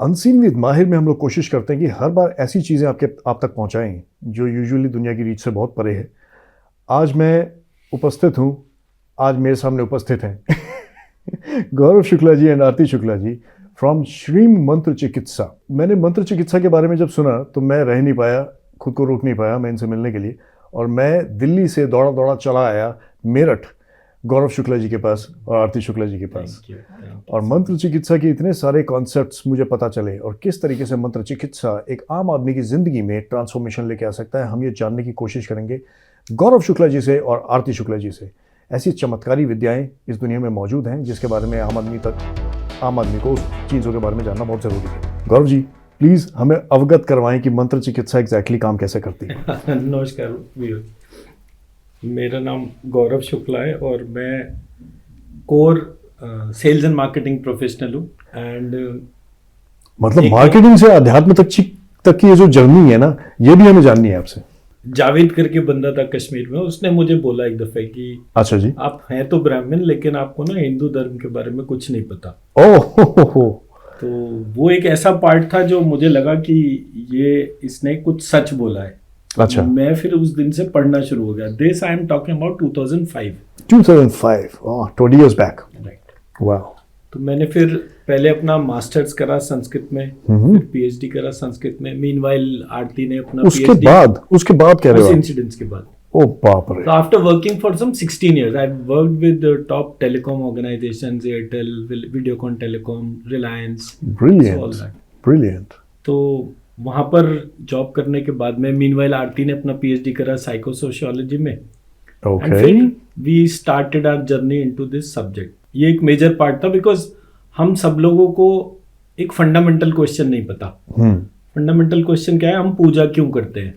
Unseen with Mahir में हम लोग कोशिश करते हैं कि हर बार ऐसी चीज़ें आप तक पहुंचाएं जो यूजुअली दुनिया की रीच से बहुत परे है। आज मैं उपस्थित हूं, आज मेरे सामने उपस्थित हैं गौरव शुक्ला जी एंड आरती शुक्ला जी फ्रॉम श्रीम मंत्र चिकित्सा। मैंने मंत्र चिकित्सा के बारे में जब सुना तो मैं रह नहीं पाया, खुद को रोक नहीं पाया मैं इनसे मिलने के लिए, और मैं दिल्ली से दौड़ा दौड़ा चला आया मेरठ गौरव शुक्ला जी के पास और आरती शुक्ला जी के पास। और मंत्र चिकित्सा के इतने सारे कॉन्सेप्ट्स मुझे पता चले और किस तरीके से मंत्र चिकित्सा एक आम आदमी की ज़िंदगी में ट्रांसफॉर्मेशन लेके आ सकता है, हम ये जानने की कोशिश करेंगे गौरव शुक्ला जी से और आरती शुक्ला जी से। ऐसी चमत्कारी विद्याएं इस दुनिया में मौजूद हैं जिसके बारे में आम आदमी को उस चीज़ों के बारे में जानना बहुत ज़रूरी है। गौरव जी प्लीज़ हमें अवगत करवाएं कि मंत्र चिकित्सा एग्जैक्टली काम कैसे करती है। नमस्कार, मेरा नाम गौरव शुक्ला है और मैं core sales and marketing professional हूँ। एंड मतलब मार्केटिंग से अध्यात्म तक की ये जो जर्नी है ना, ये भी हमें जाननी है आपसे। जावेद करके बंदा था कश्मीर में, उसने मुझे बोला एक दफे कि अच्छा जी, आप हैं तो ब्राह्मण लेकिन आपको ना हिंदू धर्म के बारे में कुछ नहीं पता। ओह हो। तो वो एक ऐसा पार्ट था जो मुझे लगा कि इसने कुछ सच बोला है। अच्छा। मैं फिर उस दिन से पढ़ना शुरू हो गया। This I am talking about 2005। 20 years back। Right. वाह। तो मैंने फिर पहले अपना मास्टर्स करा संस्कृत में, फिर पीएचडी करा संस्कृत में। मीनवाइल आरती ने अपना उसके बाद कह रहे हो इंसिडेंट्स के बाद। ओ बाप रे। So after working for some 16 years, I've worked with the top telecom organizations, Airtel, Videocon Telecom, Reliance. Brilliant. So all that. Brilliant. तो वहाँ पर जॉब करने के बाद में मीनवाइल आरती ने अपना पीएचडी करा साइकोसोशियोलॉजी में। Okay. And फिर we started our journey into this subject. ये एक मेजर पार्ट था बिकॉज हम सब लोगों को एक फंडामेंटल क्वेश्चन नहीं पता। फंडामेंटल क्वेश्चन क्या है, हम पूजा क्यों करते हैं?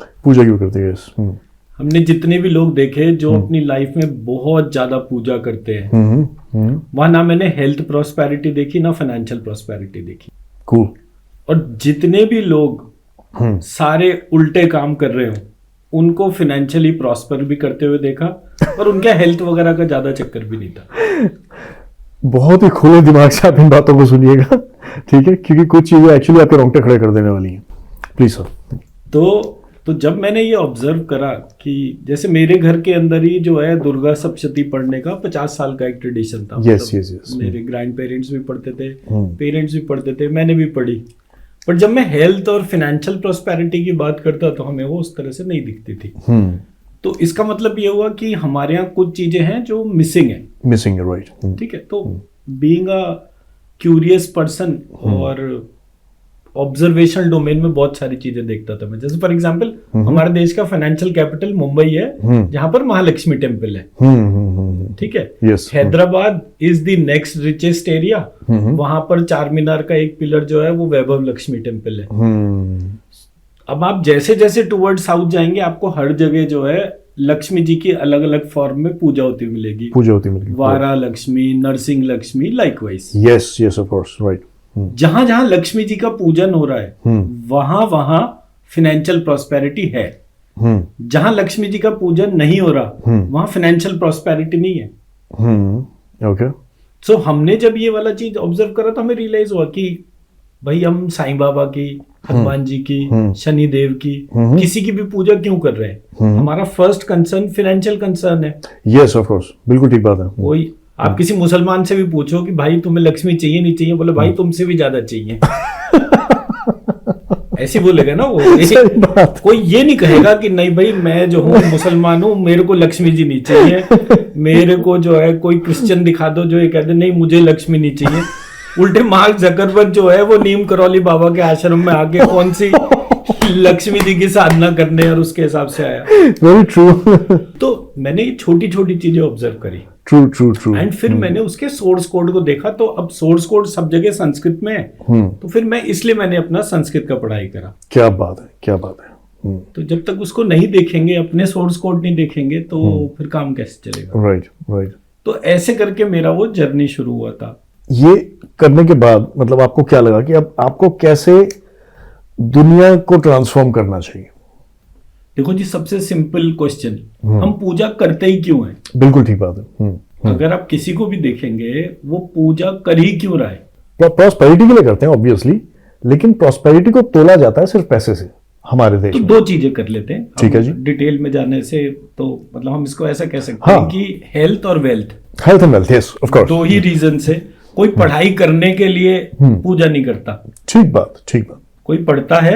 हमने जितने भी लोग देखे जो अपनी लाइफ में बहुत ज्यादा पूजा करते हैं, वहां ना मैंने हेल्थ प्रॉस्पेरिटी देखी ना फाइनेंशियल प्रॉस्पेरिटी देखी। Cool. और जितने भी लोग सारे उल्टे काम कर रहे हो उनको फाइनेंशियली प्रॉस्पर भी करते हुए देखा और उनका हेल्थ वगैरह का ज्यादा चक्कर भी नहीं था। बहुत ही खुले दिमाग से आप इन बातों को सुनिएगा, ठीक है, क्योंकि कुछ चीजें एक्चुअली आपके रोंगटे खड़े कर देने वाली हैं। Please sir. तो जब मैंने ये ऑब्जर्व करा कि जैसे मेरे घर के अंदर ही जो है दुर्गा सप्तशती पढ़ने का 50 साल का एक ट्रेडिशन था। yes. मेरे ग्रैंड पेरेंट्स भी पढ़ते थे, पेरेंट्स भी पढ़ते थे, मैंने भी पढ़ी। पर जब मैं हेल्थ और फाइनेंशियल प्रॉस्पेरिटी की बात करता तो हमें वो उस तरह से नहीं दिखती थी। तो इसका मतलब ये हुआ कि हमारे यहाँ कुछ चीजें हैं जो मिसिंग है, राइट। ठीक है। तो बीइंग अ क्यूरियस पर्सन और ऑब्जर्वेशनल डोमेन में बहुत सारी चीजें देखता था मैं। जैसे फॉर एग्जांपल हमारे देश का फाइनेंशियल कैपिटल मुंबई है, जहां पर महालक्ष्मी टेम्पल है, ठीक है। Hyderabad is the next richest area, वहां पर चार मीनार का एक पिलर जो है वो वैभव लक्ष्मी टेम्पल है। अब आप जैसे जैसे टुवर्ड साउथ जाएंगे आपको हर जगह जो है लक्ष्मी जी की अलग अलग फॉर्म में पूजा होती मिलेगी। Vara Lakshmi, Narasimha Lakshmi, likewise. Yes of course, right. जहां जहां लक्ष्मी जी का पूजन हो रहा है वहां वहां फाइनेंशियल प्रॉस्पेरिटी है। जहां लक्ष्मी जी का पूजन नहीं हो रहा वहां फाइनेंशियल प्रॉस्पेरिटी नहीं है। ओके। सो हमने जब ये वाला चीज ऑब्जर्व करा तो हमें रियलाइज हुआ कि भाई हम साईं बाबा की, हनुमान जी की, शनि देव की, किसी की भी पूजा क्यों कर रहे हैं? हमारा फर्स्ट कंसर्न फाइनेंशियल कंसर्न है। यस ऑफ कोर्स, बिल्कुल ठीक बात है। कोई आप किसी मुसलमान से भी पूछो कि भाई तुम्हें लक्ष्मी चाहिए नहीं चाहिए, बोले भाई तुमसे भी ज्यादा चाहिए। ऐसे बोलेगा ना वो। कोई ये नहीं कहेगा कि नहीं भाई मैं जो हूँ मुसलमान हूँ मेरे को लक्ष्मी जी नहीं चाहिए। मेरे को जो है कोई क्रिश्चियन दिखा दो जो ये कहते नहीं मुझे लक्ष्मी नहीं चाहिए। उल्टे मार्क जकरबर्ग जो है वो नीम करौली बाबा के आश्रम में आके कौन सी लक्ष्मी जी की साधना करने और उसके हिसाब से आया। Very true. तो मैंने ये छोटी छोटी चीजें ऑब्जर्व करी। ट्रू। एंड फिर मैंने उसके सोर्स कोड को देखा तो अब सोर्स कोड सब जगह संस्कृत में है। तो फिर मैंने अपना संस्कृत का पढ़ाई करा। क्या बात है। तो जब तक उसको नहीं देखेंगे, अपने सोर्स कोड नहीं देखेंगे तो फिर काम कैसे चलेगा? राइट। तो ऐसे करके मेरा वो जर्नी शुरू हुआ था। ये करने के बाद मतलब आपको क्या लगा कि अब आपको कैसे दुनिया को ट्रांसफॉर्म करना चाहिए? देखो जी, सबसे सिंपल क्वेश्चन, हम पूजा करते ही क्यों हैं? बिल्कुल ठीक बात है। अगर आप किसी को भी देखेंगे वो पूजा कर ही क्यों रहा है? प्रॉस्पेरिटी के लिए करते हैं ऑब्वियसली, लेकिन प्रॉस्पेरिटी को तोला जाता है सिर्फ पैसे से हमारे देश तो में। दो चीजें कर लेते हैं। ठीक है जी। डिटेल में जाने से तो मतलब हम इसको ऐसा कह सकते हैं कि हेल्थ और wealth, health and wealth, yes of course. दो ही रीजन से कोई पढ़ाई करने के लिए पूजा नहीं करता। ठीक बात, ठीक बात। कोई पढ़ता है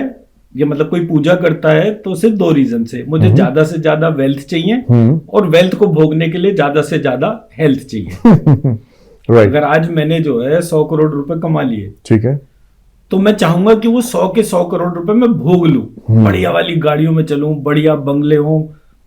या मतलब कोई पूजा करता है तो सिर्फ दो रीजन से, मुझे ज्यादा से ज्यादा वेल्थ चाहिए और वेल्थ को भोगने के लिए ज्यादा से ज्यादा हेल्थ चाहिए। राइट। अगर आज मैंने जो है 100 करोड़ रुपए कमा लिए, ठीक है, तो मैं चाहूंगा कि वो 100 के 100 करोड़ रुपए मैं भोग लूं, बढ़िया वाली गाड़ियों में चलूं, बढ़िया बंगले हो,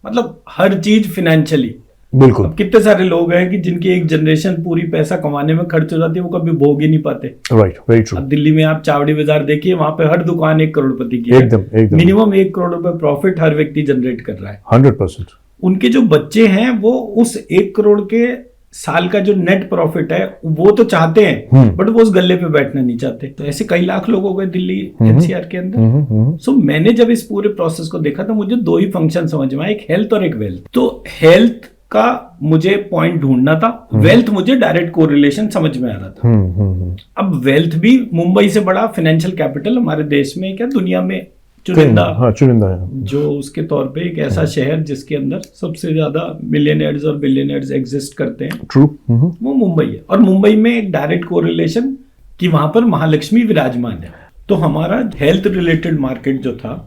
मतलब हर चीज फिनेंशियली। बिल्कुल। अब कितने सारे लोग हैं कि जिनकी एक जनरेशन पूरी पैसा कमाने में खर्च हो जाती है, वो कभी भोग ही नहीं पाते। Right, very true. अब दिल्ली में आप चावड़ी बाजार देखिए, वहां पे हर दुकान 1 करोड़पति की है। एकदम मिनिमम 1 करोड़ रुपए प्रॉफिट हर व्यक्ति जनरेट कर रहा है। 100%। उनके जो बच्चे हैं वो उस 1 करोड़ के साल का जो नेट प्रॉफिट है वो तो चाहते हैं, बट वो उस गल्ले पे बैठना नहीं चाहते। तो ऐसे कई लाख लोग हो गए दिल्ली एनसीआर के अंदर। सो मैंने जब इस पूरे प्रोसेस को देखा तो मुझे दो ही फंक्शन समझ में आए, एक हेल्थ और एक वेल्थ। तो हेल्थ का मुझे पॉइंट ढूंढना था, वेल्थ मुझे डायरेक्ट कोरिलेशन समझ में आ रहा था। अब वेल्थ भी, मुंबई से बड़ा फाइनेंशियल कैपिटल हमारे देश में क्या दुनिया में चुनिंदा, हाँ, चुनिंदा है जो उसके तौर पे एक ऐसा शहर जिसके अंदर सबसे ज्यादा मिलियनेयर्स और बिलियनेयर्स एग्जिस्ट करते हैं, ट्रू, वो मुंबई है। और मुंबई में एक डायरेक्ट कोरिलेशन कि वहां पर महालक्ष्मी विराजमान है। तो हमारा हेल्थ रिलेटेड मार्केट जो था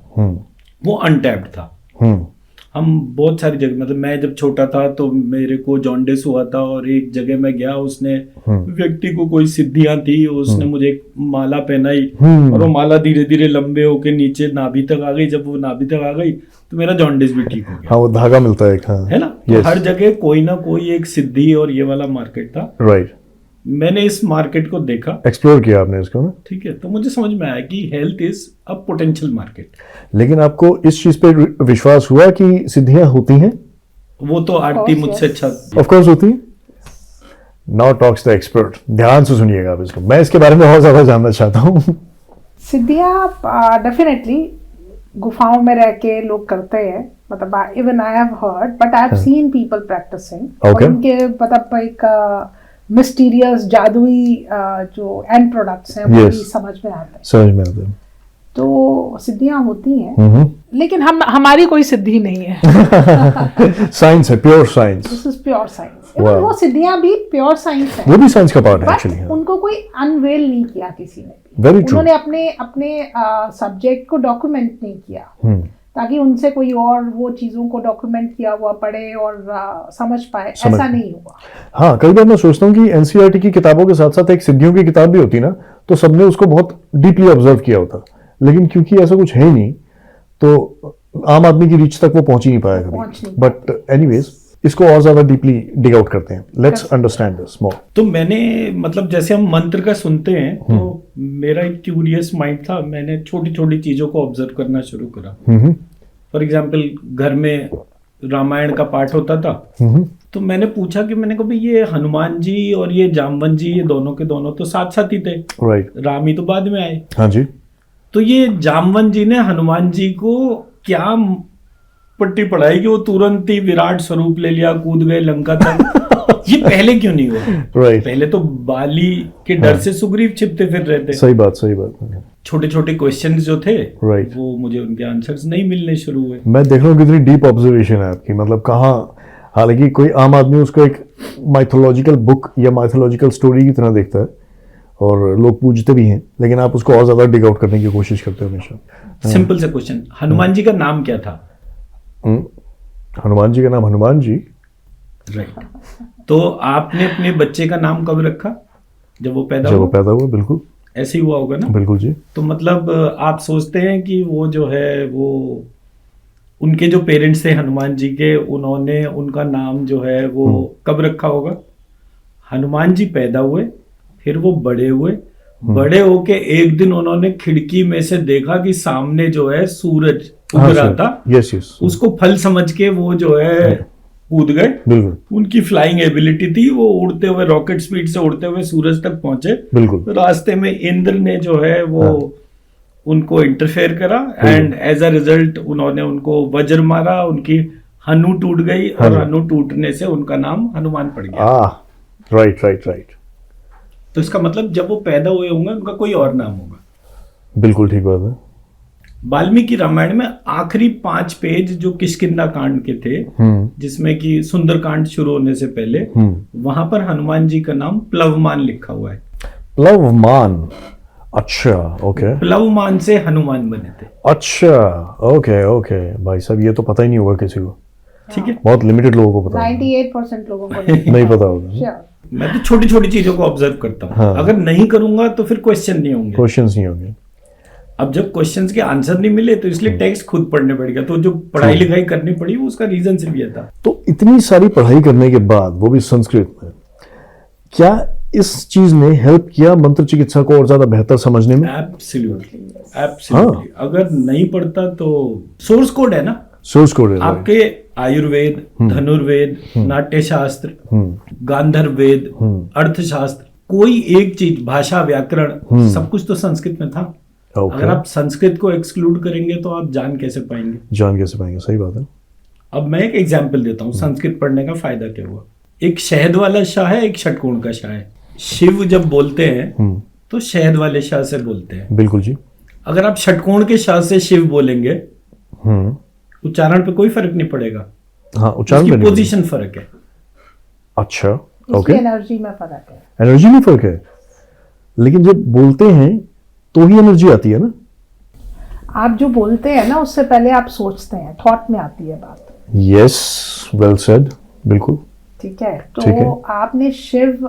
वो अनटैप्ड था। हम बहुत सारी जगह, मतलब मैं जब छोटा था तो मेरे को जॉन्डिस हुआ था और एक जगह मैं गया, उसने व्यक्ति को कोई सिद्धियां थी, उसने मुझे एक माला पहनाई और वो माला धीरे धीरे लंबे होके नीचे नाभि तक आ गई। जब वो नाभि तक आ गई तो मेरा जॉन्डिस भी ठीक हो गया। हाँ, वो धागा मिलता है एक, हाँ, है ना। तो हर जगह कोई ना कोई एक सिद्धि और ये वाला मार्केट था। राइट। मैंने इस मार्केट को देखा, एक्सप्लोर किया आपने इसको ना। ठीक है। तो मुझे समझ में आया कि health is a potential market. लेकिन आपको इस चीज पे विश्वास हुआ कि सिद्धियां होती हैं? वो तो आरती मुझसे अच्छा, ऑफ कोर्स होती है। Now talks the expert. ध्यान से सुनिएगा आप इसको, मैं इसके बारे में बहुत ज्यादा जानना चाहता हूँ। सिद्धियां डेफिनेटली गुफाओं में रह के लोग करते हैं, मतलब even I have heard, but I have seen people practicing. और उनके मतलब एक मिस्टीरियस जादुई जो एंड प्रोडक्ट्स हैं वो भी समझ में आते हैं। समझ में आते हैं। तो सिद्धियां होती हैं, लेकिन हमारी कोई सिद्धि नहीं है। साइंस है, pure science. This is pure science. वो सिद्धियां भी प्योर साइंस है, वो भी साइंस का पार्ट है एक्चुअली। उनको कोई अनवेल नहीं किया किसी ने भी। Very true. उन्होंने अपने सब्जेक्ट को डॉक्यूमेंट नहीं किया ताकि उनसे कोई और वो चीजों को डॉक्यूमेंट किया हुआ पढ़े और समझ पाए, ऐसा नहीं हुआ। हाँ, कई बार मैं सोचता हूँ कि एनसीईआरटी की किताबों के साथ साथ एक सिद्धियों की किताब भी होती ना, तो सबने उसको बहुत डीपली ऑब्जर्व किया होता। लेकिन क्योंकि ऐसा कुछ है ही नहीं, तो आम आदमी की रीच तक वो पहुंच ही नहीं पाया कभी। बट एनीवेज, इसको और ज्यादा डीपली डिग आउट करते हैं। Let's understand this more. तो मैंने, मतलब जैसे हम मंत्र का सुनते हैं तो मेरा एक क्यूरियस माइंड था, मैंने छोटी छोटी चीजों को ऑब्जर्व करना शुरू करा। फॉर एग्जाम्पल, घर में रामायण का पाठ होता था, तो मैंने पूछा कि मैंने कहा भाई ये हनुमान जी और ये जामवन जी, ये दोनों के दोनों तो साथ साथ ही थे, राइट। राम ही तो बाद में आए। हाँ जी। तो ये जामवन जी ने हनुमान जी को क्या पट्टी पढ़ाई कि वो तुरंत ही विराट स्वरूप ले लिया, कूद गए लंका तक? ये पहले क्यों नहीं हुआ? राइट। पहले तो बाली के डर से सुग्रीव छिपते फिर रहे थे। सही बात, सही बात। छोटे छोटे क्वेश्चंस जो थे, राइट, वो मुझे उनके आंसर्स नहीं मिलने शुरू हुए। मैं देख रहा हूँ कितनी डीप ऑब्जर्वेशन है आपकी, मतलब कहाँ, हालांकि कोई आम आदमी उसको एक माइथोलॉजिकल बुक या माइथोलॉजिकल स्टोरी की तरह देखता है और लोग पूजते भी हैं, लेकिन आप उसको और ज्यादा डिग आउट करने की कोशिश करते हो हमेशा। सिंपल सा क्वेश्चन, हनुमान जी का नाम क्या था? हनुमान जी का नाम हनुमान जी। राइट। तो आपने अपने बच्चे का नाम कब रखा? जब वो पैदा हुआ। बिल्कुल ऐसे ही हुआ होगा ना? बिल्कुल जी। तो मतलब आप सोचते हैं कि वो जो है, वो उनके जो पेरेंट्स थे हनुमान जी के, उन्होंने उनका नाम जो है वो कब रखा होगा? हनुमान जी पैदा हुए, फिर वो बड़े हुए, बड़े होके एक दिन उन्होंने खिड़की में से देखा कि सामने जो है सूरज उग रहा था। Yes yes. उसको फल समझ के वो जो है कूद गए। बिल्कुल। उनकी फ्लाइंग एबिलिटी थी, वो उड़ते हुए रॉकेट स्पीड से उड़ते हुए सूरज तक पहुंचे। बिल्कुल। रास्ते में इंद्र ने जो है वो उनको इंटरफेयर करा एंड एज अ रिजल्ट उन्होंने उनको वज्र मारा, उनकी हनु टूट गई और हनु टूटने से उनका नाम हनुमान पड़ गया। Right right right. तो इसका मतलब जब वो पैदा हुए होंगे उनका कोई और नाम होगा। बिल्कुल ठीक बात है। वाल्मीकि रामायण में आखिरी 5 पेज जो किष्किंधा कांड के थे, जिसमें कि सुंदर कांड शुरू होने से पहले वहां पर हनुमान जी का नाम प्लवमान लिखा हुआ है। प्लवमान, अच्छा, ओके। प्लवमान से हनुमान बने थे। अच्छा, ओके ओके। भाई साहब ये तो पता ही नहीं होगा किसी को, ठीक है, बहुत लिमिटेड लोगों को पता है। 98% लोगों को नहीं पता होगा। Sure. मैं तो छोटी छोटी चीजों को ऑब्जर्व करता हूँ। हाँ। अगर नहीं करूंगा तो फिर क्वेश्चन नहीं होंगे। क्वेश्चंस नहीं होंगे। अब जब क्वेश्चंस के आंसर नहीं मिले तो इसलिए टेक्स्ट खुद पढ़ने पड़ेगा। तो जो पढ़ाई लिखाई करनी पड़ी वो उसका रीजन सिर्फ ये था। तो इतनी सारी पढ़ाई करने के बाद, वो भी संस्कृत में, क्या इस चीज ने हेल्प किया मंत्र चिकित्सा को और ज्यादा बेहतर समझने में? Absolutely, absolutely. अगर नहीं पढ़ता तो सोर्स कोड है ना, सोर्स कोड है। आपके आयुर्वेद, धनुर्वेद, नाट्य शास्त्र, गांधर्व वेद, अर्थशास्त्र, कोई एक चीज, भाषा, व्याकरण, सब कुछ तो संस्कृत में था। अगर आप संस्कृत को एक्सक्लूड करेंगे तो आप जान कैसे पाएंगे? जान कैसे पाएंगे, सही बात है। अब मैं एक एग्जाम्पल देता हूँ संस्कृत पढ़ने का फायदा क्या हुआ। एक शहद वाला शाह है, एक षटकोण का शाह है। शिव जब बोलते हैं तो शहद वाले शाह से बोलते हैं। बिल्कुल जी। अगर आप षटकोण के शाह से शिव बोलेंगे, उच्चारण पे कोई फर्क नहीं पड़ेगा। हाँ, उच्चारण पे पोजीशन फर्क है। अच्छा, ओके। एनर्जी में फर्क है। एनर्जी में फर्क है, लेकिन जब बोलते हैं तो ही एनर्जी आती है ना। आप जो बोलते हैं ना उससे पहले आप सोचते हैं, थॉट में आती है बात। यस, वेल सेड, बिल्कुल ठीक है। तो आपने शिव,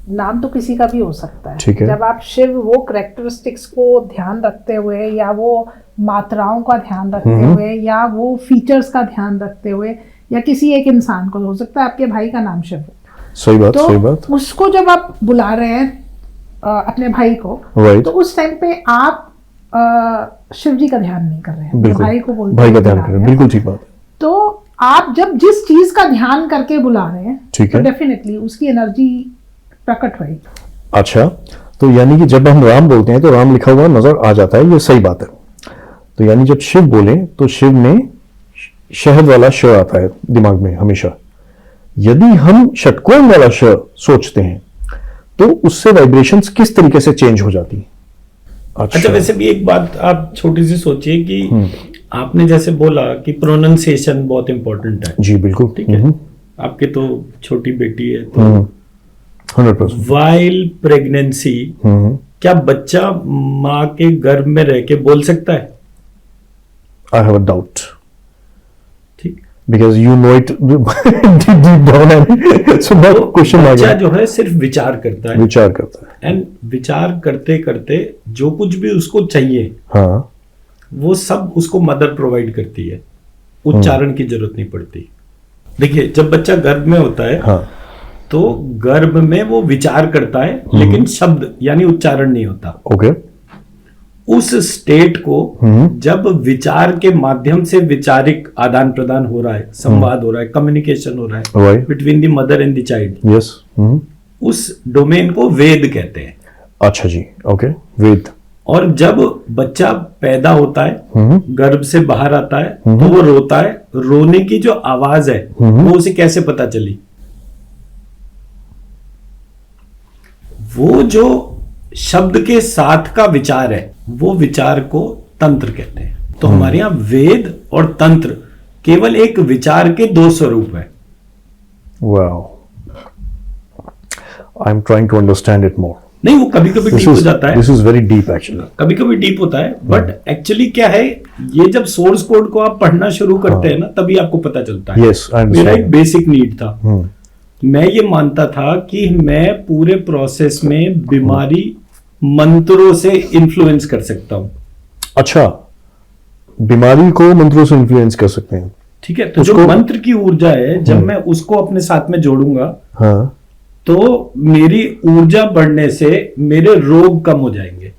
नाम तो किसी का भी हो सकता है, ठीक है। जब आप शिव वो कैरेक्टरिस्टिक्स को ध्यान रखते हुए, या वो मात्राओं का ध्यान रखते हुए, या वो फीचर्स का ध्यान रखते हुए, या किसी एक इंसान को, हो सकता है आपके भाई का नाम शिव हो। सही बात, तो सही बात। उसको जब आप बुला रहे हैं अपने भाई को, right. तो उस टाइम पे आप शिव जी का ध्यान नहीं कर रहे हैं, बिल्कुल, भाई को बोलते भाई का ध्यान कर रहे हैं, बिल्कुल ठीक बात। तो आप जब जिस चीज का ध्यान करके बुला रहे हैं, ठीक तो है, डेफिनेटली उसकी एनर्जी प्रकट होगी। अच्छा, तो यानी कि जब हम राम बोलते हैं तो राम लिखा हुआ नजर आ जाता है, ये सही बात है। तो यानी जब शिव बोले तो शिव में शहद वाला श आता है दिमाग में हमेशा। यदि हम षटकोण वाला श सोचते हैं तो उससे वाइब्रेशंस किस तरीके से चेंज हो जाती है? अच्छा, वैसे भी एक बात आप छोटी सी सोचिए कि आपने जैसे बोला कि प्रोनाउंसिएशन बहुत इंपॉर्टेंट है। जी बिल्कुल, ठीक है। आपके तो छोटी बेटी है, तो 100%। वाइल प्रेगनेंसी क्या बच्चा माँ के गर्भ में रह के बोल सकता है? आई हैव अ डाउट, ठीक, because you know it deep down and so that question आ बच्चा गया। जो है सिर्फ विचार करता है, विचार करता है, एंड विचार करते करते जो कुछ भी उसको चाहिए हाँ, वो सब उसको मदर प्रोवाइड करती है। उच्चारण की जरूरत नहीं पड़ती। देखिए, जब बच्चा गर्भ में होता है, हाँ, तो गर्भ में वो विचार करता है, लेकिन शब्द यानी उच्चारण नहीं होता। ओके। उस स्टेट को जब विचार के माध्यम से विचारिक आदान प्रदान हो रहा है, संवाद हो रहा है, कम्युनिकेशन हो रहा है Right. Between the mother and the child, yes, उस डोमेन को वेद कहते हैं। अच्छा जी, ओके, वेद। और जब बच्चा पैदा होता है, गर्भ से बाहर आता है, तो वो रोता है। रोने की जो आवाज है वो उसे कैसे पता चली? वो जो शब्द के साथ का विचार है, वो विचार को तंत्र कहते हैं। तो हमारे यहां वेद और तंत्र केवल एक विचार के 2 स्वरूप है। Wow, I am trying to understand it more. नहीं, वो कभी कभी डीप हो जाता है, this is very deep actually. कभी कभी डीप होता है, बट एक्चुअली क्या है, ये जब सोर्स कोड को आप पढ़ना शुरू करते हैं ना, तभी आपको पता चलता है। यस, आई मेरा एक अंडरस्टैंड। बेसिक नीड था, मैं ये मानता था कि मैं पूरे प्रोसेस में बीमारी मंत्रों से इन्फ्लुएंस कर सकता हूं। अच्छा, बीमारी को मंत्रों से इन्फ्लुएंस कर सकते हैं। ठीक है, तो जो मंत्र की ऊर्जा है, जब मैं उसको अपने साथ में जोड़ूंगा, हाँ, तो मेरी ऊर्जा बढ़ने से मेरे रोग कम हो जाएंगे।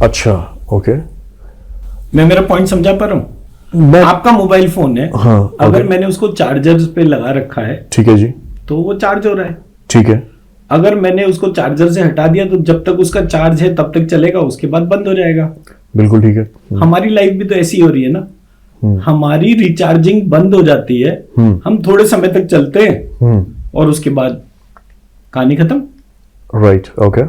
अच्छा, ओके। मैं मेरा पॉइंट समझा पा रहा हूं? मैं, आपका मोबाइल फोन है, हाँ, अगर okay. मैंने उसको चार्जर पे लगा रखा है, ठीक है जी, तो वो चार्ज हो रहा है। ठीक है, अगर मैंने उसको चार्जर से हटा दिया, तो जब तक उसका चार्ज है तब तक चलेगा, उसके बाद बंद हो जाएगा। बिल्कुल ठीक है। हमारी लाइफ भी तो ऐसी हो रही है ना, हमारी रिचार्जिंग बंद हो जाती है, हम थोड़े समय तक चलते हैं और उसके बाद कहानी खत्म। Right, okay.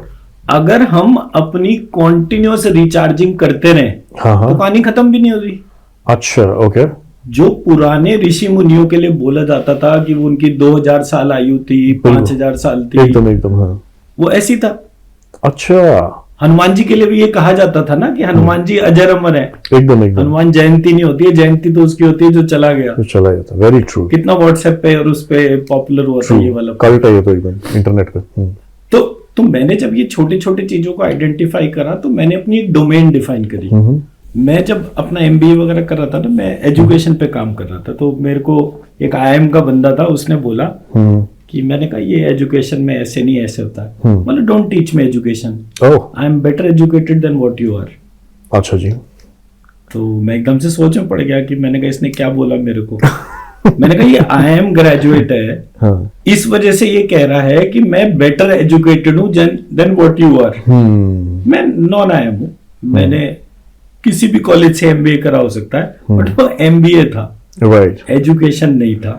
अगर हम अपनी कॉन्टिन्यूअस रिचार्जिंग करते रहे हाँ हाँ तो कहानी खत्म भी नहीं होगी। अच्छा ओके जो पुराने ऋषि मुनियों के लिए बोला जाता था कि वो उनकी 2000 साल आयु थी, 5000 साल थी, एकदम एकदम हाँ वो ऐसी था। अच्छा हनुमान जी के लिए भी ये कहा जाता था ना कि हनुमान जी अजर अमर है। एकदम एकदम हनुमान जयंती नहीं होती है, जयंती तो उसकी होती है जो चला गया। तो चला जाता वेरी ट्रू कितना व्हाट्सएप पे और उस पे पॉपुलर हुआ था ये वाला। कल्ट है ये तो एकदम इंटरनेट पे तो मैंने जब ये छोटी छोटी चीजों को आइडेंटिफाई करा तो मैंने अपनी एक डोमेन डिफाइन करी। मैं जब अपना एमबीए वगैरह कर रहा था ना, मैं एजुकेशन पे काम कर रहा था, तो मेरे को एक आईआईएम का बंदा था, उसने बोला कि मैंने कहा ये एजुकेशन में ऐसे नहीं ऐसे होता है, मतलब don't teach me education, I am better educated than what you are. अच्छा जी तो मैं एकदम से सोच में पड़ गया कि मैंने कहा इसने क्या बोला मेरे को। मैंने कहा ये आईएम ग्रेजुएट है, हाँ इस वजह से ये कह रहा है कि मैं बेटर एजुकेटेड हूं देन व्हाट यू आर। मैं नॉन आईएम हूं, मैंने किसी भी कॉलेज से एमबीए करा हो सकता है, बट वो एमबीए था, राइट एजुकेशन नहीं था।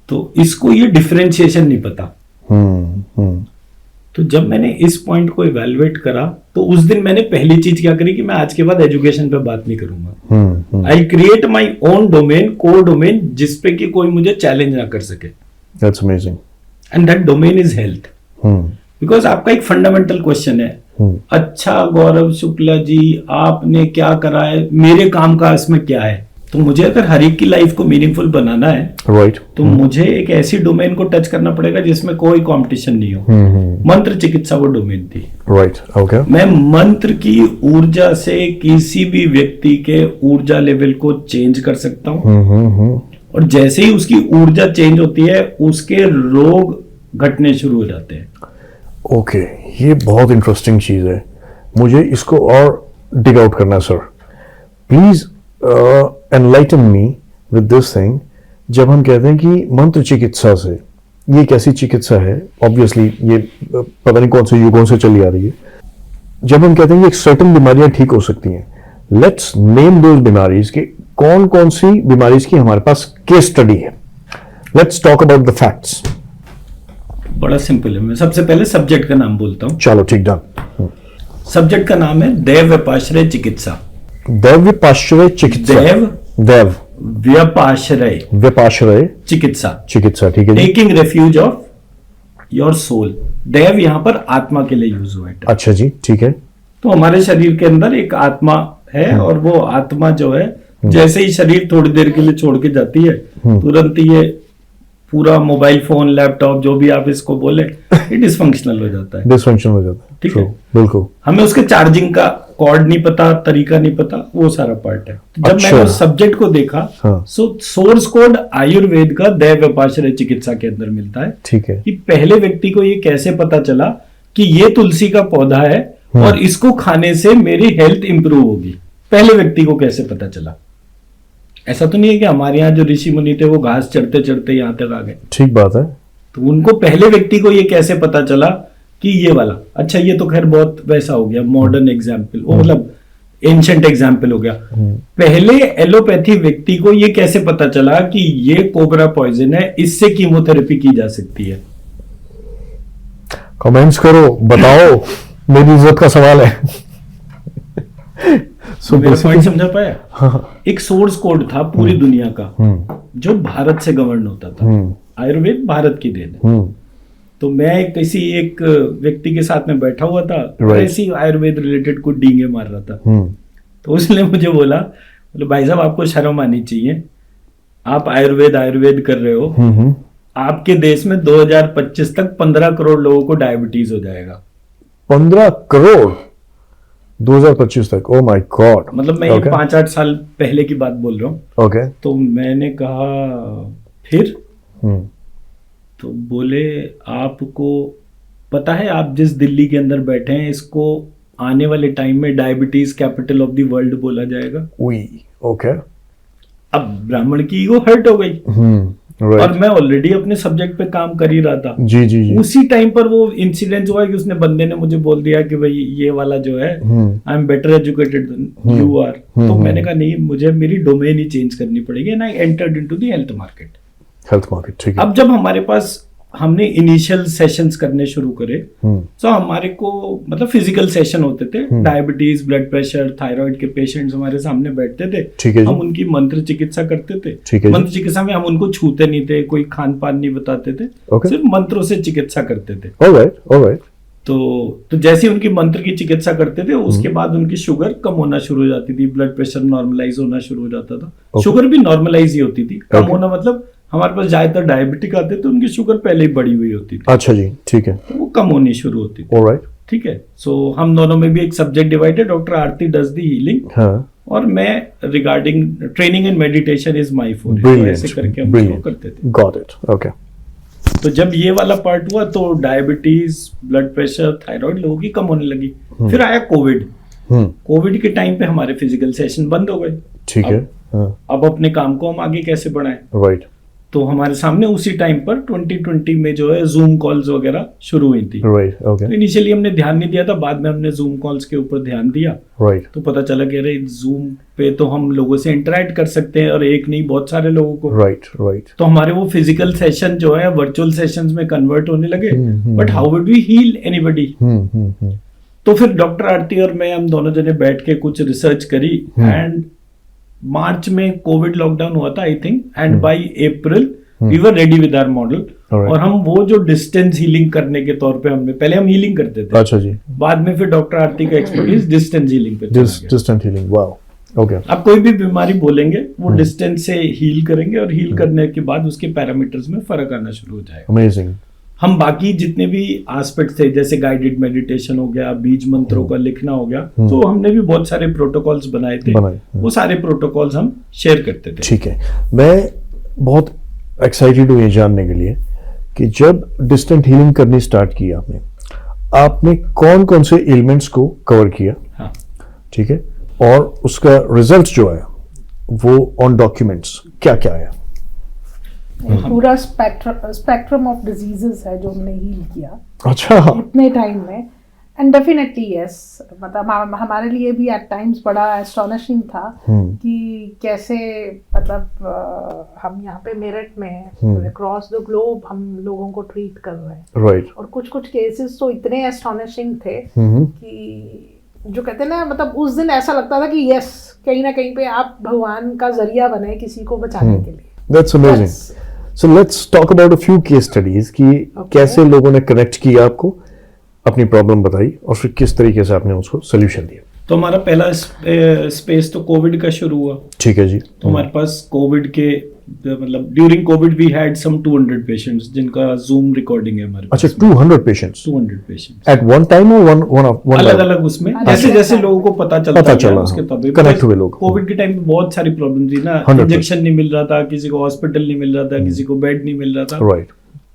तो इसको ये डिफरेंशिएशन नहीं पता। तो जब मैंने इस पॉइंट को इवेलुएट करा तो उस दिन मैंने पहली चीज क्या करी कि मैं आज के बाद एजुकेशन पे बात नहीं करूंगा। I create my own domain, core domain, जिसपे कि कोई मुझे चैलेंज ना कर सके। That's amazing and that domain is health. Because आपका एक फंडामेंटल क्वेश्चन है, अच्छा गौरव शुक्ला जी आपने क्या करा है, मेरे काम का इसमें क्या है। तो मुझे अगर हर एक की लाइफ को मीनिंगफुल बनाना है, राइट तो मुझे एक ऐसी डोमेन को टच करना पड़ेगा जिसमें कोई कंपटीशन नहीं हो। मंत्र चिकित्सा वो डोमेन थी। राइट ओके मैं मंत्र की ऊर्जा से किसी भी व्यक्ति के ऊर्जा लेवल को चेंज कर सकता हूँ, और जैसे ही उसकी ऊर्जा चेंज होती है उसके रोग घटने शुरू हो जाते हैं। ओके ये बहुत इंटरेस्टिंग चीज है, मुझे इसको और डिग आउट करना है sir. Please enlighten me with this thing. जब हम कहते हैं कि मंत्र चिकित्सा से, ये एक ऐसी चिकित्सा है, ऑब्वियसली ये पता नहीं कौन से युगों से चली आ रही है। जब हम कहते हैं कि एक सर्टेन बीमारियां ठीक हो सकती हैं, लेट्स नेम दोज बीमारीज के कौन कौन सी बीमारीज की हमारे पास केस स्टडी है। Let's talk about the facts. बड़ा सिंपल है, मैं सबसे पहले सब्जेक्ट का नाम बोलता हूँ। चलो ठीक डन। सब्जेक्ट का नाम है देव व्यपाश्रय चिकित्सा। दैव्यपाश्रय चिकित्सा। देव व्यपाश्रय व्यपाश्रय चिकित्सा। चिकित्सा ठीक है जी। Taking refuge of your soul. देव यहाँ पर आत्मा के लिए यूज हुआ है। अच्छा जी ठीक है। तो हमारे शरीर के अंदर एक आत्मा है, और वो आत्मा जो है जैसे ही शरीर थोड़ी देर के लिए छोड़ के जाती है, तुरंत ही ये पूरा मोबाइल फोन लैपटॉप जो भी आप इसको बोले ये डिसफंक्शनल हो जाता है। डिसफंक्शन हो जाता है, ठीक है, बिल्कुल। हमें उसके चार्जिंग का कॉर्ड नहीं पता, तरीका नहीं पता, वो सारा पार्ट है। तो जब अच्छा। मैंने उस सब्जेक्ट को देखा, हाँ। सोर्स कोड आयुर्वेद का दैव व्यपाश्रय चिकित्सा के अंदर मिलता है। ठीक है कि पहले व्यक्ति को ये कैसे पता चला कि ये तुलसी का पौधा है और इसको खाने से मेरी हेल्थ इंप्रूव होगी। पहले व्यक्ति को कैसे पता चला? ऐसा तो नहीं है कि हमारे यहाँ जो ऋषि मुनि थे वो घास चढ़ते चढ़ते यहाँ तक आ गए। ठीक बात है। तो उनको पहले व्यक्ति को ये कैसे पता चला कि ये वाला, अच्छा ये तो खैर बहुत वैसा हो गया मॉडर्न एग्जाम्पल, वो मतलब एंशंट एग्जाम्पल हो गया। पहले एलोपैथी व्यक्ति को ये कैसे पता चला कि ये कोबरा पॉइजन है, इससे कीमोथेरेपी की जा सकती है? कमेंट्स करो, बताओ, मेरी इज्जत का सवाल है। मेरा पॉइंट समझा पाया? हाँ। एक सोर्स कोड था पूरी दुनिया का जो भारत से गवर्न होता था। आयुर्वेद भारत की देन है। तो मैं किसी एक व्यक्ति के साथ में बैठा हुआ था, ऐसी आयुर्वेद रिलेटेड कुछ डींगे मार रहा था। तो उसने मुझे बोला, भाई साहब आपको शर्म आनी चाहिए, आप आयुर्वेद कर रहे हो, आपके देश में 2025 तक 15 करोड़ लोगों को डायबिटीज हो जाएगा। 15 करोड़ 2025 तक? Oh my God. मतलब मैं ये 5-8 साल पहले की बात बोल रहा हूँ। ओके। तो मैंने कहा फिर? तो बोले आपको पता है आप जिस दिल्ली के अंदर बैठे हैं इसको आने वाले टाइम में diabetes capital of the world बोला जाएगा। ओके। अब ब्राह्मण की ईगो हर्ट हो गई। और मैं ऑलरेडी अपने सब्जेक्ट पे काम कर ही रहा था। जी। उसी टाइम पर वो इंसिडेंट हुआ कि उसने बंदे ने मुझे बोल दिया कि भाई ये वाला जो है I am better educated than you are. तो मैंने कहा नहीं, मुझे मेरी डोमेन ही चेंज करनी पड़ेगी and I entered into the health market. ठीक है। अब जब हमारे पास हमने इनिशियल सेशंस करने शुरू करे। तो हमारे को मतलब फिजिकल सेशन होते थे, डायबिटीज, ब्लड प्रेशर, थायराइड के पेशेंट्स हमारे सामने बैठते थे, हम उनकी मंत्र चिकित्सा करते थे। मंत्र चिकित्सा में हम उनको छूते नहीं थे, कोई खान पान नहीं बताते थे, सिर्फ मंत्रों से चिकित्सा करते थे। ऑलराइट। तो जैसे उनकी मंत्र की चिकित्सा करते थे, उसके बाद उनकी शुगर कम होना शुरू हो जाती थी, ब्लड प्रेशर नॉर्मलाइज होना शुरू हो जाता था। शुगर भी नॉर्मलाइज ही होती थी। कम होना मतलब हमारे पास ज्यादातर डायबिटिक आते थे, उनकी शुगर पहले ही बढ़ी हुई होती थी। अच्छा जी, ठीक है। तो वो कम होनी शुरू होती थी। ऑलराइट, ठीक है। सो हम दोनों में भी एक subject divided, doctor Aarti does the healing और मैं regarding training and meditation is my four, ऐसे करके हम उसको करते थे। Got it, okay. तो जब ये वाला पार्ट हुआ तो डायबिटीज, ब्लड प्रेशर, थायराइड लोगों की कम होने लगी। फिर आया कोविड। कोविड के टाइम पे हमारे फिजिकल सेशन बंद हो गए। ठीक है। अब अपने काम को हम आगे कैसे बढ़ाएं? राइट। तो हमारे सामने उसी टाइम पर 2020 में जो है जूम कॉल्स वगैरह शुरू हुई थी। Right, okay. तो इनिशियली हमने ध्यान नहीं दिया था, बाद में हमने जूम कॉल्स के ऊपर ध्यान दिया। राइट। तो पता चला कि अरे जूम पे तो हम लोगों से इंटरेक्ट कर सकते हैं, और एक नहीं बहुत सारे लोगों को। राइट। तो हमारे वो फिजिकल सेशन जो है वर्चुअल सेशंस में कन्वर्ट होने लगे। But how would we heal anybody? तो फिर डॉक्टर आरती और मैं, हम दोनों जने बैठ के कुछ रिसर्च करी, एंड मार्च में कोविड लॉकडाउन हुआ था I think, and by April we were ready with our model. और हम वो जो डिस्टेंस हीलिंग करने के तौर पे हमने, पहले हम हीलिंग करते थे। अच्छा जी। बाद में फिर डॉक्टर आरती का एक्सपर्टीज डिस्टेंस हीलिंग पे। Distance healing, wow, okay. अब कोई भी बीमारी बोलेंगे वो डिस्टेंस से हील करेंगे, और हील करने के बाद उसके पैरामीटर्स में फर्क आना शुरू हो जाएगा। अमेजिंग। हम बाकी जितने भी एस्पेक्ट थे, जैसे गाइडेड मेडिटेशन हो गया, बीज मंत्रों का लिखना हो गया, तो हमने भी बहुत सारे प्रोटोकॉल्स बनाए थे। वो सारे प्रोटोकॉल्स हम शेयर करते थे। ठीक है। मैं बहुत एक्साइटेड हूँ ये जानने के लिए कि जब डिस्टेंट हीलिंग करनी स्टार्ट की आपने कौन कौन से एलिमेंट्स को कवर किया। हाँ। ठीक है। और उसका रिजल्ट जो है वो ऑन डॉक्यूमेंट्स क्या क्या आया? पूरा स्पेक्ट्रम ऑफ डिजीजेस है जो हमने हील किया। अच्छा। इतने टाइम में। एंड डेफिनेटली यस, मतलब हमारे लिए भी एट टाइम्स बड़ा एस्टोनिशिंग था कि कैसे, मतलब हम यहाँ पे मेरठ में अक्रॉस द ग्लोब हम लोगों को ट्रीट कर रहे हैं। राइट। और कुछ केसेस तो इतने एस्टोनिशिंग थे कि जो कहते हैं ना, मतलब उस दिन ऐसा लगता था कि यस, कहीं ना कहीं पे आप भगवान का जरिया बने किसी को बचाने के लिए। That's amazing. So let's talk about a few case studies कि कैसे लोगों ने कनेक्ट किया आपको, अपनी प्रॉब्लम बताई, और फिर किस तरीके से आपने उसको सोल्यूशन दिया। तो हमारा पहला स्पेस तो कोविड का शुरू हुआ। ठीक है जी। तो हमारे पास कोविड के, मतलब during Covid we had some 200 patients जिनका जूम रिकॉर्डिंग है हमारे पास। अच्छा, 200 patients. 200 patients at one time और वन अलग अलग उसमें, जैसे जैसे लोगों को पता चला उसके तब कनेक्ट हुए लोग। कोविड के टाइम पे बहुत सारी प्रॉब्लम थी ना, इंजेक्शन नहीं मिल रहा था, किसी को हॉस्पिटल नहीं मिल रहा था, किसी को बेड नहीं मिल रहा था। राइट।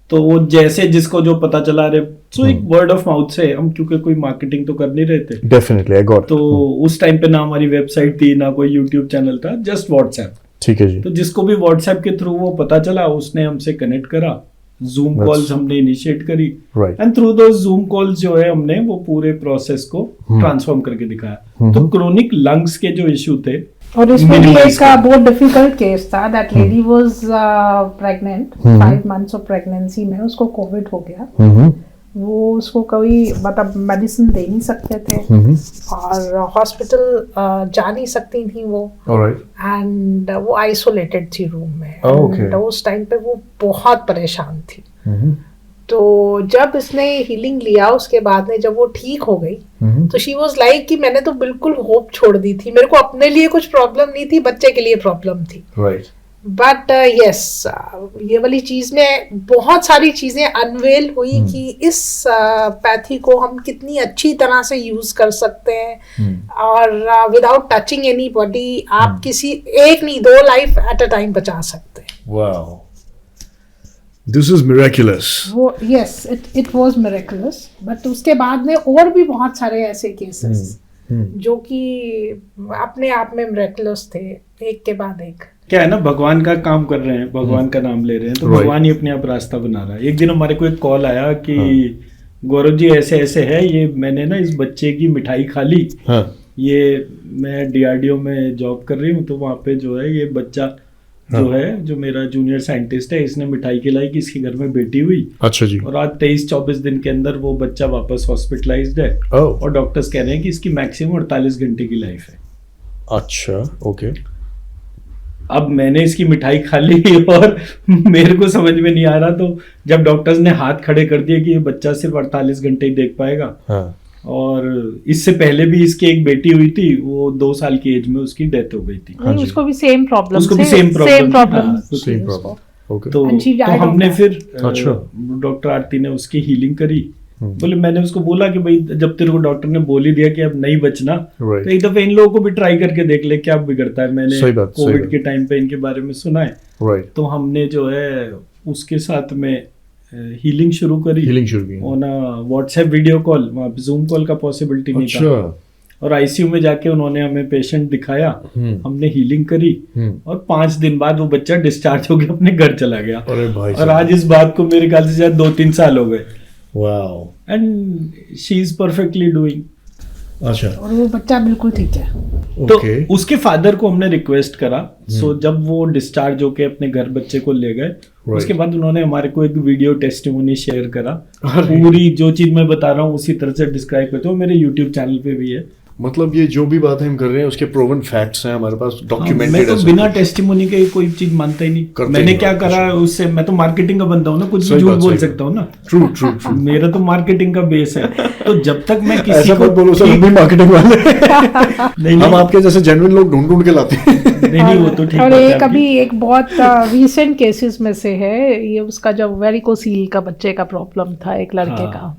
तो वो जैसे जिसको जो पता चला रहे, सो एक वर्ड ऑफ माउथ से हम, क्योंकि कोई मार्केटिंग तो कर नहीं रहे थे। Definitely, I got. तो उस टाइम पे ना हमारी वेबसाइट थी, ना कोई यूट्यूब चैनल था, जस्ट व्हाट्सएप। ठीक है जी। तो जिसको भी व्हाट्सएप के थ्रू वो पता चला, उसने हमसे कनेक्ट करा, जूम कॉल्स हमने इनिशिएट करी, एंड थ्रू दो जूम कॉल्स जो है हमने वो पूरे प्रोसेस को ट्रांसफॉर्म करके दिखाया। तो क्रोनिक लंग्स के जो इश्यू थे, और इसमें भी एक बहुत डिफिकल्ट केस था। That lady was pregnant, 5 months of pregnancy में उसको कोविड हो गया। वो उसको कोई मतलब मेडिसिन दे नहीं सकते थे, और हॉस्पिटल जा नहीं सकती थी वो, एंड वो आइसोलेटेड थी रूम में। And उस टाइम पे वो बहुत परेशान थी। तो जब इसने हीलिंग लिया, उसके बाद में जब वो ठीक हो गई, तो शी वाज लाइक कि मैंने तो बिल्कुल होप छोड़ दी थी, मेरे को अपने लिए कुछ प्रॉब्लम नहीं थी, बच्चे के लिए प्रॉब्लम थी। बट यस, ये वाली चीज में बहुत सारी चीजें अनवेल हुई कि इस पैथी को हम कितनी अच्छी तरह से यूज कर सकते हैं, और विदाउट टचिंग एनीबॉडी आप किसी एक नहीं 2 लाइफ एट अ टाइम बचा सकते हैं। Wow, this is miraculous. वो yes, it was miraculous. But उसके बाद में और भी बहुत सारे ऐसे केसेस जो कि अपने आप में मिरेकुलस थे, एक के बाद एक। क्या है ना, भगवान का काम कर रहे हैं, भगवान का नाम ले रहे हैं, तो भगवान ही अपने आप रास्ता बना रहा है। एक दिन हमारे को एक कॉल आया कि गौरव जी ऐसे ऐसे है, ये मैंने ना इस बच्चे की मिठाई खा ली। ये मैं DRDO में जॉब कर रही हूँ, तो वहाँ पे जो है ये बच्चा जो है, जो मेरा जूनियर साइंटिस्ट है, इसने मिठाई खिलाई कि इसके घर में बेटी हुई। अच्छा जी। और आज 23-24 दिन के अंदर वो बच्चा वापस हॉस्पिटलाइज्ड है। ओह, और डॉक्टर्स कह रहे हैं कि इसकी मैक्सिमम 48 घंटे की लाइफ है। अच्छा, ओके। अब मैंने इसकी मिठाई खा ली और मेरे को समझ में नहीं आ रहा, तो जब डॉक्टर्स ने हाथ खड़े कर दिए कि ये बच्चा सिर्फ 48 घंटे ही देख पाएगा। हाँ। और इससे पहले भी इसकी एक बेटी हुई थी, वो 2 साल की एज में उसकी डेथ हो गई थी। हाँ जी। उसको भी सेम प्रॉब्लम, उसको भी same problem, same problem, okay. तो And she died of हमने that. फिर अच्छा। डॉक्टर आरती ने उसकी हीलिंग करी। बोले, मैंने उसको बोला कि भाई जब तेरे को डॉक्टर ने बोल ही दिया कि अब नहीं बचना, Right. तो एक दफे इन लोगों को भी ट्राई करके देख ले क्या बिगड़ता है। मैंने सही बात, सही कोविड बात। के टाइम पे इनके बारे में सुना है, राइट। तो हमने जो है उसके साथ में हीलिंग शुरू करी। हीलिंग शुरू की। ऑन व्हाट्सएप वीडियो कॉल, वहाँ पे जूम कॉल का पॉसिबिलिटी नहीं था। अच्छा। और आईसीयू में जाके उन्होंने हमें पेशेंट दिखाया, हमने हीलिंग करी, और 5 दिन बाद वो बच्चा डिस्चार्ज हो गया, अपने घर चला गया। अरे भाई और आज इस बात को मेरे ख्याल से शायद 2-3 साल हो गए। Wow. And she is perfectly doing. अच्छा, और वो बच्चा बिल्कुल ठीक है। तो ओके। उसके फादर को हमने रिक्वेस्ट करा। सो जब वो डिस्चार्ज होके अपने घर बच्चे को ले गए, उसके बाद उन्होंने हमारे को एक वीडियो टेस्टिमोनी शेयर करा। पूरी जो चीज मैं बता रहा हूँ उसी तरह से डिस्क्राइब करते हो, मेरे यूट्यूब चैनल पे भी है। मतलब ये जो भी बातें हम कर रहे हैं उसके प्रूवन फैक्ट्स हैं हमारे पास, मैं डॉक्यूमेंटेड तो है। बिना टेस्टिमोनी के कोई चीज मानता ही नहीं। करते मैंने नहीं क्या हो, करा उससे, मैं तो मार्केटिंग का बंदा हूँ ना, कुछ भी सही झूठ बात, बोल सही सकता हूँ ना। True true true. मेरा तो मार्केटिंग का बेस है। तो जब तक मैं किसी ऐसा को मत बोलो सर, हम भी मार्केटिंग वाले नहीं हम आपके जैसे जेन्युइन लोग ढूंढ ढूंढ के लाते हैं। नहीं वो तो ठीक और बात है एक आपकी। अभी एक बहुत रीसेंट केसेस में से है ये, उसका जब वेरिकोसील का बच्चे का प्रॉब्लम था एक लड़के हाँ। का,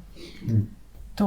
तो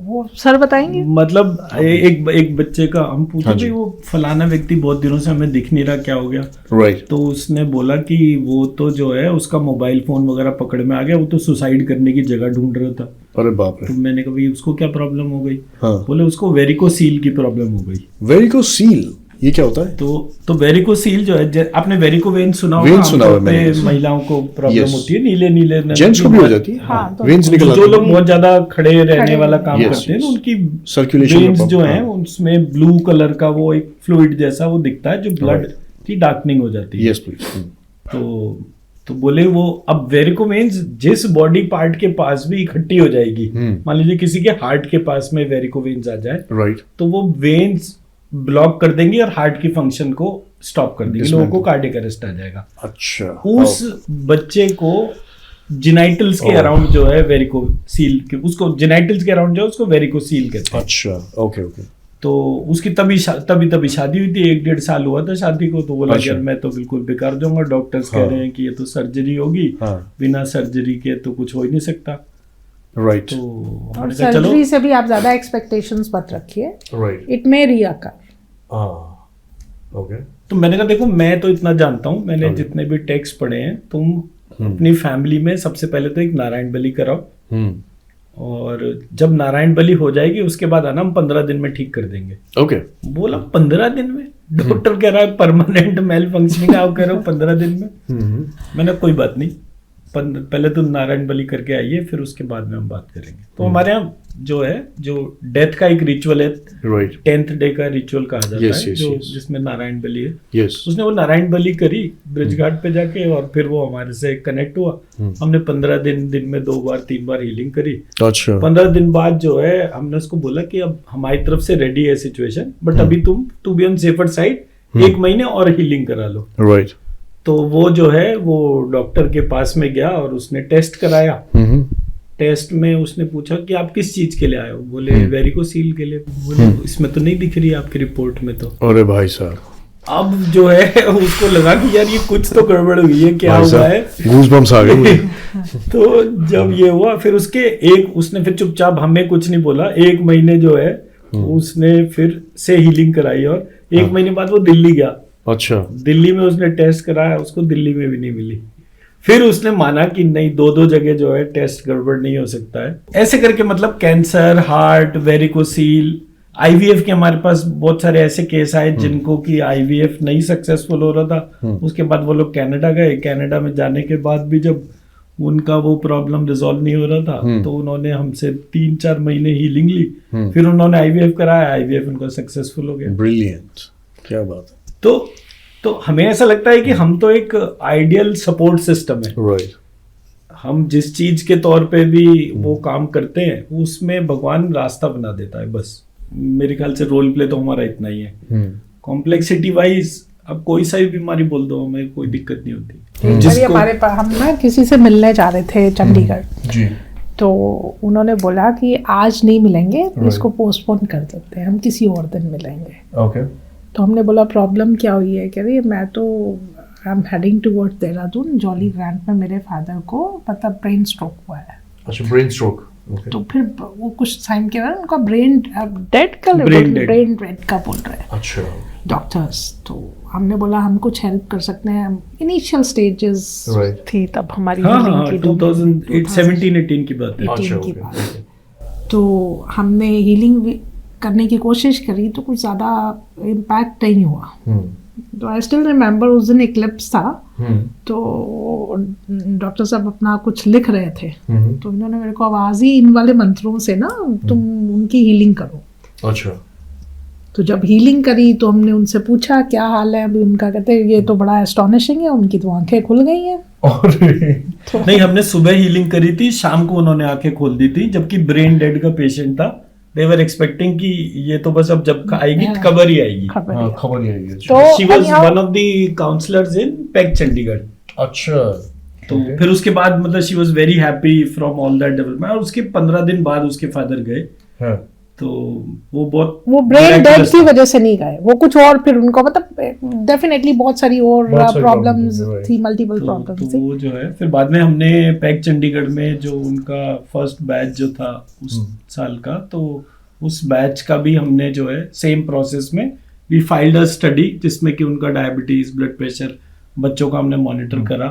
वो सर बताएंगे। मतलब एक बच्चे का हम पूछे हाँ जी। भाई वो फलाना व्यक्ति बहुत दिनों से हमें दिख नहीं रहा, क्या हो गया। राइट। तो उसने बोला कि वो तो जो है उसका मोबाइल फोन वगैरह पकड़ में आ गया, वो तो सुसाइड करने की जगह ढूंढ रहा था। अरे बाप रे। तो मैंने कहा भाई उसको क्या प्रॉब्लम हो गई। हाँ। बोले उसको वेरिकोसील की प्रॉब्लम हो गई। वेरिकोसील ये क्या होता है? तो वेरिकोसील जो है, आपने वेरिकोवेन सुना होगा, वेन सुना हुआ आमतौर मैंने। पे महिलाओं को प्रॉब्लम Yes. होती है, नीले नीले जेंट्स को भी हो जाती है। हाँ, तो वेन्स निकल जो आती लोग बहुत ज्यादा खड़े रहने वाला काम Yes, करते हैं ना, yes. उनकी Circulation वेन्स में जो problem, है हाँ। उसमें ब्लू कलर का वो एक फ्लूइड जैसा वो दिखता है, जो ब्लड Right. की डार्कनिंग हो जाती है। Yes please. तो बोले वो अब वेरिकोवेन्स जिस बॉडी पार्ट के पास भी इकट्ठी हो जाएगी, मान लीजिए किसी के हार्ट के पास में वेरिकोवेन्स आ जाए, राइट। तो वो वेन्स ब्लॉक कर देंगी और हार्ट की फंक्शन को स्टॉप कर देंगी, लोगों को कार्डियक अरेस्ट आ जाएगा। अच्छा। उस बच्चे को जिनाइटल्स के अराउंड जो है वेरिकोसील के, उसको जिनाइटल्स के अराउंड जो है उसको वेरिकोसील कहते हैं। अच्छा, ओके ओके। तो उसकी तभी शादी हुई थी, 1-1.5 साल हुआ था शादी को। तो बोला अच्छा। यार मैं तो बिल्कुल बेकार जाऊंगा, डॉक्टर्स कह रहे हैं कि ये तो सर्जरी होगी, हाँ। बिना सर्जरी के तो कुछ हो ही नहीं सकता। राइट। तो और हमने कहा चलो, सर्जरी से भी आप ज्यादा एक्सपेक्टेशंस मत रखिए, राइट। It may रीअकर। हाँ, ओके। तो मैंने कहा देखो मैं तो इतना जानता हूँ, मैंने Okay. जितने भी टेक्स्ट पढ़े हैं, तुम अपनी फैमिली में सबसे पहले तो एक नारायण बलि कराओ, और जब नारायण बलि हो जाएगी उसके बाद आना, हम 15 दिन में ठीक कर देंगे। ओके। बोला 15 दिन में? डॉक्टर कह रहा है परमानेंट मेल फंक्शनिंग, आप कह रहे हो 15 दिन में। मैंने कोई बात नहीं, पहले तो नारायण बलि करके आइए, फिर उसके बाद में हम बात करेंगे। तो हमारे यहाँ जो है, जो डेथ का एक रिचुअल है, राइट। 10th डे का रिचुअल कहा जाता Yes, है, yes, जो yes. जिसमें नारायण बलि है। यस। उसने वो नारायण बलि करी ब्रिज घाट पे जाके, और फिर वो हमारे से कनेक्ट हुआ। हमने 15 दिन में 2 बार 3 बार हीलिंग करी। अच्छा। 15 दिन बाद जो है हमने उसको बोला कि अब हमारी तरफ से रेडी है सिचुएशन, बट अभी तुम to be on safer side 1 महीने और हीलिंग करा लो। राइट। तो वो जो है वो डॉक्टर के पास में गया और उसने टेस्ट कराया। टेस्ट में उसने पूछा कि आप किस चीज के लिए आए हो। बोले वेरिकोसील के लिए। बोले इसमें तो नहीं दिख रही है आपकी रिपोर्ट में। तो अरे भाई साहब, अब जो है उसको लगा कि यार ये कुछ तो गड़बड़ हुई है, क्या हुआ है। गूज़बम्स आ गए मुझे। तो जब ये हुआ, फिर उसने फिर चुपचाप हमें कुछ नहीं बोला। 1 महीने जो है उसने फिर से हीलिंग कराई, और 1 महीने बाद वो दिल्ली गया। अच्छा। दिल्ली में उसने टेस्ट कराया, उसको दिल्ली में भी नहीं मिली। फिर उसने माना कि नहीं, 2 जगह जो है टेस्ट गड़बड़ नहीं हो सकता है। ऐसे करके मतलब कैंसर, हार्ट, वेरिकोसील, आईवीएफ के हमारे पास बहुत सारे ऐसे केस आए जिनको कि आईवीएफ नहीं सक्सेसफुल हो रहा था। उसके बाद वो लोग कनाडा गए। कनाडा में जाने के बाद भी जब उनका वो प्रॉब्लम रिजॉल्व नहीं हो रहा था, तो उन्होंने हमसे 3-4 महीने हीलिंग ली। फिर उन्होंने आईवीएफ कराया, आईवीएफ उनका सक्सेसफुल हो गया। ब्रिलियंट, क्या बात है। तो तो हमें ऐसा लगता है कि हम तो एक आइडियल सपोर्ट सिस्टम है, राइट, हम जिस चीज के तौर पे भी वो काम करते हैं उसमें भगवान रास्ता बना देता है बस। मेरे ख्याल से रोल प्ले तो हमारा इतना ही है। कॉम्प्लेक्सिटी वाइज अब कोई सा भी बीमारी बोल दो हमें कोई दिक्कत नहीं होती। अभी हमारे पास हम ना किसी से मिलने जा रहे थे चंडीगढ़, जी, तो उन्होंने बोला कि आज नहीं मिलेंगे, इसको पोस्टपोन कर देते हैं, हम किसी और दिन मिलेंगे। ओके, तो हमने बोला प्रॉब्लम क्या हुई है? कह रही मैं तो I am heading towards Dehradun, jolly grant में मेरे फादर को मतलब ब्रेन स्ट्रोक हुआ है। अच्छा, ब्रेन स्ट्रोक, तो फिर वो कुछ टाइम के बाद उनका ब्रेन डेड का Brain dead। ब्रेन डेड का बोल रहे हैं अच्छा, डॉक्टर्स। तो हमने बोला हम कुछ हेल्प कर सकते हैं, इनिशियल स्टेजेस Right। थी तब हमारी हाँ healing हाँ की 2017-18 की बात है। 18 अच्छा, की okay। बात। तो हमने हीलिंग करने की कोशिश करी तो कुछ ज़्यादा इम्पैक्ट नहीं हुआ। तो आई स्टिल रिमेम्बर उस दिन इक्लिप्स था, तो डॉक्टर साहब अपना कुछ लिख रहे थे, तो इन्होंने मेरे को आवाज़ ही इन वाले मंत्रों से ना तुम उनकी हीलिंग करो। अच्छा, तो जब हीलिंग करी तो हमने उनसे पूछा क्या हाल है अभी उनका, कहते हैं ये तो बड़ा एस्टोनिशिंग है, उनकी तो आंखें खुल गई हैं। नहीं, हमने सुबह हीलिंग करी थी, शाम को उन्होंने आंखें खोल दी थी, जबकि ब्रेन डेड का पेशेंट था। दे वर एक्सपेक्टिंग कि ये तो बस अब जब आएगी खबर ही आएगी। खबर हाँ, है। खबर नहीं आई है। तो she was one of the counsellors in PEC Chandigarh. अच्छा, तो फिर उसके बाद मतलब she was very happy from all that development. और उसके 15 दिन बाद उसके फादर गए, हाँ, तो वो बहुत वो ब्रेन डेड miraculous की था। वजह से नहीं गए, वो कुछ और फिर उनको मतलब डेफिनेटली बहुत सारी और बहुत सारी प्रॉब्लम्स problems, right। थी, मल्टीपल तो प्रॉब्लम्स थी। वो जो है फिर बाद में हमने पैक चंडीगढ़ में जो उनका फर्स्ट बैच जो था उस साल का, तो उस बैच का भी हमने जो है सेम प्रोसेस में वी फाइल्ड अ स्टडी जिसमें कि उनका डायबिटीज, ब्लड प्रेशर, बच्चों का हमने मॉनिटर करा,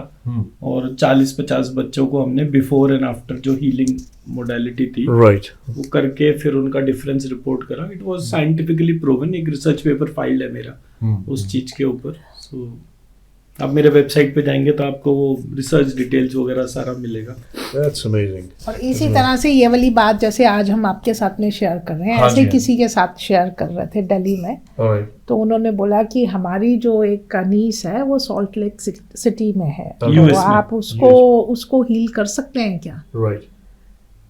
और 40-50 बच्चों को हमने बिफोर एंड आफ्टर जो हीलिंग मोडालिटी थी राइट, वो करके फिर उनका डिफरेंस रिपोर्ट करा। इट वाज साइंटिफिकली प्रूवन, एक रिसर्च पेपर फाइल्ड है मेरा उस चीज के ऊपर। सो आप मेरे वेबसाइट पे जाएंगे तो आपको वो रिसर्च डिटेल्स वगैरह सारा मिलेगा। That's amazing. और इसी तरह से ये वाली बात जैसे आज हम आपके साथ में शेयर कर रहे हैं, हाँ ऐसे जी। किसी के साथ शेयर कर रहे थे दिल्ली में, ऑलराइट, तो उन्होंने बोला कि हमारी जो एक नीस है वो सॉल्ट लेक सिटी में है, तो US में। आप उसको हील कर सकते हैं क्या? राइट,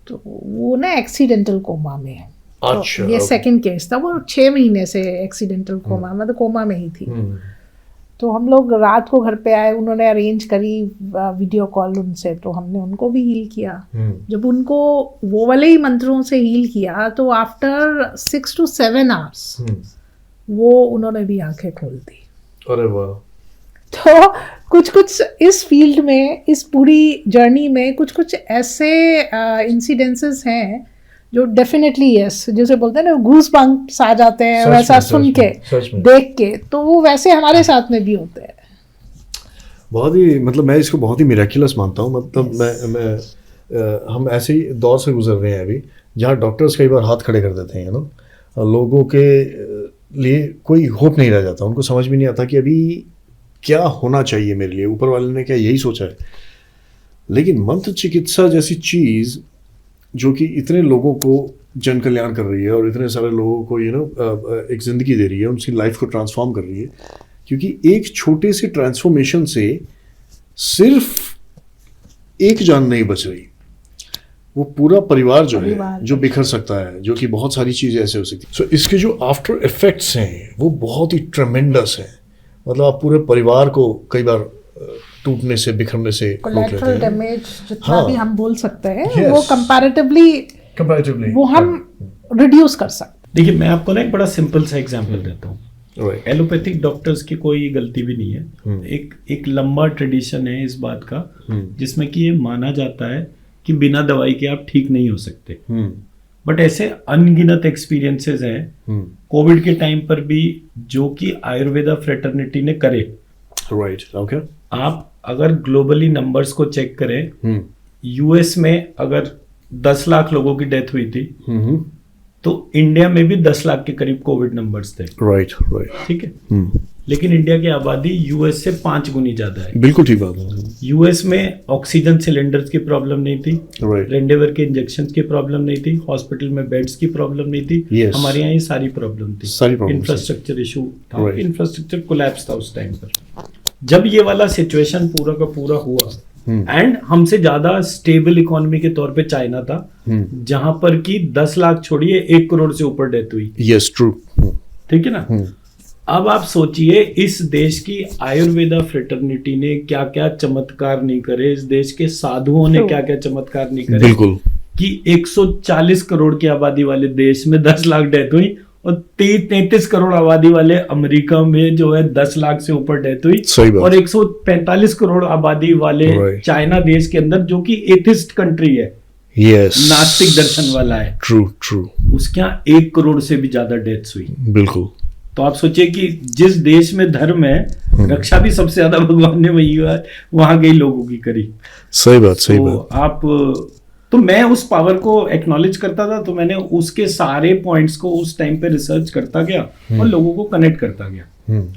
तो वो ना एक्सीडेंटल कोमा में है। तो अच्छा, ये okay। सेकंड केस था, वो 6 महीने से एक्सीडेंटल कोमा मतलब कोमा में ही थी। तो हम लोग रात को घर पे आए, उन्होंने अरेंज करी वीडियो कॉल उनसे, तो हमने उनको भी हील किया। जब उनको वो वाले ही मंत्रों से हील किया तो आफ्टर 6 to 7 आवर्स वो उन्होंने भी आंखें खोल दी। अरे वाह, तो कुछ इस फील्ड में, इस पूरी जर्नी में कुछ ऐसे इंसिडेंसेस हैं जो डेफिनेटली यस, जैसे बोलते हैं ना गूज बम्प्स आ जाते हैं, सच वैसा में, सुन सच के में, सच में। देख के, तो वो वैसे हमारे साथ में भी होते हैं। बहुत ही मतलब मैं इसको बहुत ही मिरेकुलस मानता हूँ। मतलब मैं हम ऐसे ही दौर से गुजर रहे हैं अभी, जहाँ डॉक्टर्स कई बार हाथ खड़े कर देते हैं ना, लोगों के लिए कोई होप नहीं रह जाता, उनको समझ भी नहीं आता कि अभी क्या होना चाहिए मेरे लिए, ऊपर वाले ने क्या यही सोचा है। लेकिन मंत्र चिकित्सा जैसी चीज़ जो कि इतने लोगों को जन कल्याण कर रही है और इतने सारे लोगों को एक ज़िंदगी दे रही है, उनकी लाइफ को ट्रांसफॉर्म कर रही है, क्योंकि एक छोटे से ट्रांसफॉर्मेशन से सिर्फ एक जान नहीं बच रही, वो पूरा परिवार जो है जो बिखर सकता है, जो कि बहुत सारी चीज़ें ऐसे हो सकती हैं। सो इसके जो आफ्टर इफेक्ट्स हैं वो बहुत ही ट्रेमेंडस हैं। मतलब आप पूरे परिवार को कई बार टूटने से, बिखरने से रोक लेते कोलैटरल हैं। डैमेज जितना हाँ। भी हम बोल सकते हैं, Yes। वो कंपैरेटिवली वो हम रिड्यूस कर सकते हैं। देखिए मैं आपको ना एक बड़ा सिंपल सा एग्जांपल देता हूँ। राइट, एलोपैथिक डॉक्टर्स की कोई गलती भी नहीं है। एक लंबा ट्रेडिशन है इस बात का, जिसमें कि ये माना जाता है कि बिना दवाई के आप ठीक नहीं हो सकते। बट ऐसे अनगिनत एक्सपीरियंसेस हैं कोविड के टाइम पर भी जो कि आयुर्वेदा फ्रेटर्निटी ने करे। राइट, ओके, आप अगर ग्लोबली नंबर्स को चेक करें, यूएस में अगर 10 लाख लोगों की डेथ हुई थी, तो इंडिया में भी 10 लाख के करीब कोविड नंबर्स थे। राइट, राइट, ठीक है, लेकिन इंडिया की आबादी यूएस से 5 गुनी ज्यादा है। बिल्कुल ठीक बात है। यूएस में ऑक्सीजन सिलेंडर्स की प्रॉब्लम नहीं थी, राइट, रेमडेसिविर के इंजेक्शन की प्रॉब्लम नहीं थी, हॉस्पिटल में बेड्स की प्रॉब्लम नहीं थी। Yes. हमारे यहाँ ये सारी प्रॉब्लम थी, सारी प्रॉब्लम इंफ्रास्ट्रक्चर इशू था, Right. इंफ्रास्ट्रक्चर कोलैप्स था उस टाइम पर। जब ये वाला सिचुएशन पूरा का पूरा हुआ एंड हमसे ज्यादा स्टेबल इकोनॉमी के तौर पे चाइना था, जहां पर कि 10 लाख छोड़िए 1 करोड़ से ऊपर डेथ हुई। Yes, true. ठीक है ना। अब आप सोचिए इस देश की आयुर्वेदा फ्रेटर्निटी ने क्या क्या चमत्कार नहीं करे, इस देश के साधुओं ने क्या क्या चमत्कार नहीं करे, बिल्कुल, कि 140 करोड़ की आबादी वाले देश में 10 लाख डेथ हुई और 33 करोड़ आबादी वाले अमेरिका में जो है 10 लाख से ऊपर डेथ हुई, सही बात। और 145 करोड़ आबादी वाले Right. चाइना देश के अंदर जो कि एथिस्ट कंट्री है, यस, नास्तिक दर्शन वाला है, ट्रू ट्रू, उसके यहाँ 1 करोड़ से भी ज्यादा डेथ्स हुई। बिल्कुल। तो आप सोचिए कि जिस देश में धर्म है, रक्षा भी सबसे ज्यादा भगवान ने वहां गई लोगों की करी। सही बात, सही तो बात। आप, तो मैं उस पावर को एक्नॉलेज करता था, तो मैंने उसके सारे पॉइंट्स को उस टाइम पे रिसर्च करता गया और लोगों को कनेक्ट करता गया।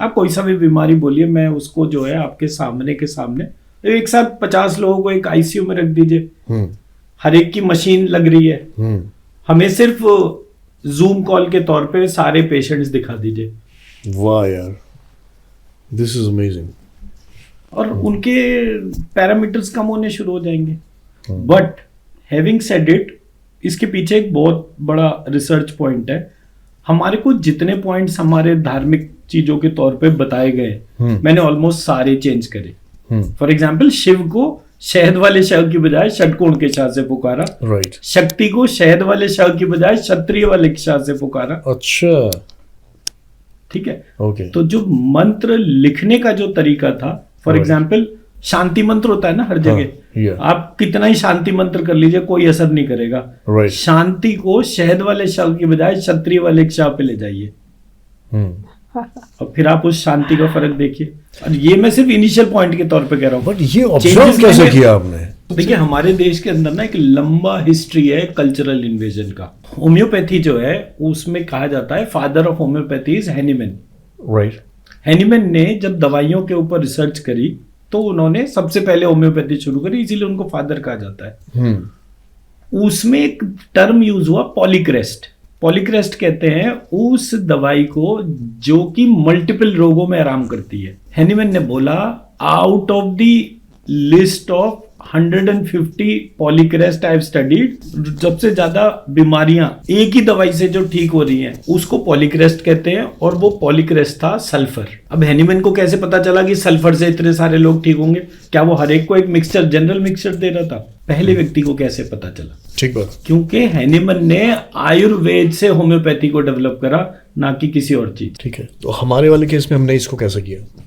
आप कोई सा भी बीमारी बोलिए, मैं उसको जो है आपके सामने के सामने, एक साथ 50 लोगों को एक आईसीयू में रख दीजिए, हर एक की मशीन लग रही है, हमें सिर्फ जूम कॉल के तौर पे सारे पेशेंट्स दिखा दीजिए, वाह यार, दिस इज अमेजिंग। और उनके पैरामीटर्स कम होने शुरू हो जाएंगे। बट हैविंग सेड इट, इसके पीछे एक बहुत बड़ा रिसर्च पॉइंट है। हमारे को जितने पॉइंट्स हमारे धार्मिक चीजों के तौर पे बताए गए, मैंने ऑलमोस्ट सारे चेंज करे। फॉर एग्जाम्पल, शिव को शहद वाले शव की बजाय षटकोण के शाह से पुकारा, राइट। शक्ति को शहद वाले शव की बजाय क्षत्रिय वाले शाह से पुकारा। अच्छा, ठीक है। ओके। तो जो मंत्र लिखने का जो तरीका था, फॉर Right. एग्जाम्पल शांति मंत्र होता है ना हर जगह, yeah. आप कितना ही शांति मंत्र कर लीजिए कोई असर नहीं करेगा। Right. शांति को शहद वाले शव की बजाय क्षत्रिय वाले शव पे ले जाइए, और फिर आप उस शांति का फर्क देखिए। और ये मैं सिर्फ इनिशियल पॉइंट के तौर पे कह रहा हूँ। बट ये ऑब्जर्व Changes कैसे मैंने- किया आपने? देखिए, हमारे देश के अंदर ना एक लंबा हिस्ट्री है कल्चरल इन्वेजन का। होम्योपैथी जो है उसमें कहा जाता है father of homeopathy is Hahnemann. Right. Hahnemann ने जब दवाइयों के ऊपर रिसर्च करी तो उन्होंने सबसे पहले होम्योपैथी शुरू करी, इसीलिए उनको फादर कहा जाता है। उसमें एक टर्म यूज हुआ पॉलीक्रेस्ट। पॉलीक्रेस्ट कहते हैं उस दवाई को जो कि मल्टीपल रोगों में आराम करती है। हैनीमैन ने बोला, out of the list of 150 polycrest I have studied, सबसे ज्यादा बीमारियां एक ही दवाई से जो ठीक हो रही हैं उसको पॉलीक्रेस्ट कहते हैं, और वो पॉलीक्रेस्ट था सल्फर। अब हैनीमैन को कैसे पता चला कि सल्फर से इतने सारे लोग ठीक होंगे? क्या वो हर एक को एक मिक्सचर, जनरल मिक्सचर दे रहा था? पहले व्यक्ति को कैसे पता चला? ठीक बात। क्योंकि हैनीमैन ने आयुर्वेद से होम्योपैथी को डेवलप करा, ना कि किसी और चीज। ठीक है, तो हमारे वाले केस में हमने इसको कैसे किया?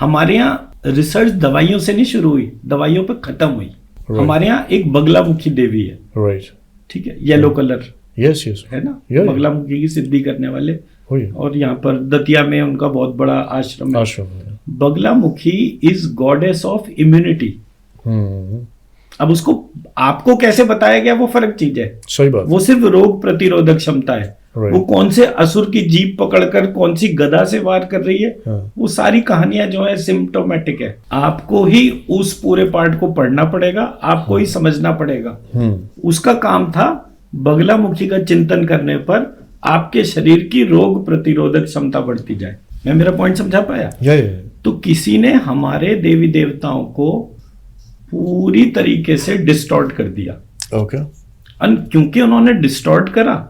हमारे यहाँ रिसर्च दवाइयों से नहीं शुरू हुई, दवाइयों पे खत्म हुई। हमारे यहाँ एक बगलामुखी देवी है, राइट। ठीक है, येलो कलर यस यस, है ना, Yeah. बगलामुखी की सिद्धि करने वाले। हो गया। और यहाँ पर दतिया में उनका बहुत बड़ा आश्रम है। आश्रम है। Baglamukhi is goddess of immunity. अब उसको आपको कैसे बताया गया वो फर्क चीज है। सही बात। वो सिर्फ रोग प्रतिरोधक क्षमता है। Right. वो कौन से असुर की जीभ पकड़कर कौन सी गदा से वार कर रही है, हाँ। वो सारी कहानियां जो है सिम्टोमेटिक है। आपको ही उस पूरे पार्ट को पढ़ना पड़ेगा, आपको ही समझना पड़ेगा। उसका काम था बगलामुखी का चिंतन करने पर आपके शरीर की रोग प्रतिरोधक क्षमता बढ़ती जाए। मैं मेरा पॉइंट समझा पाया? या तो किसी ने हमारे देवी देवताओं को पूरी तरीके से डिस्टॉर्ट कर दिया। ओके। क्योंकि उन्होंने डिस्टॉर्ट करा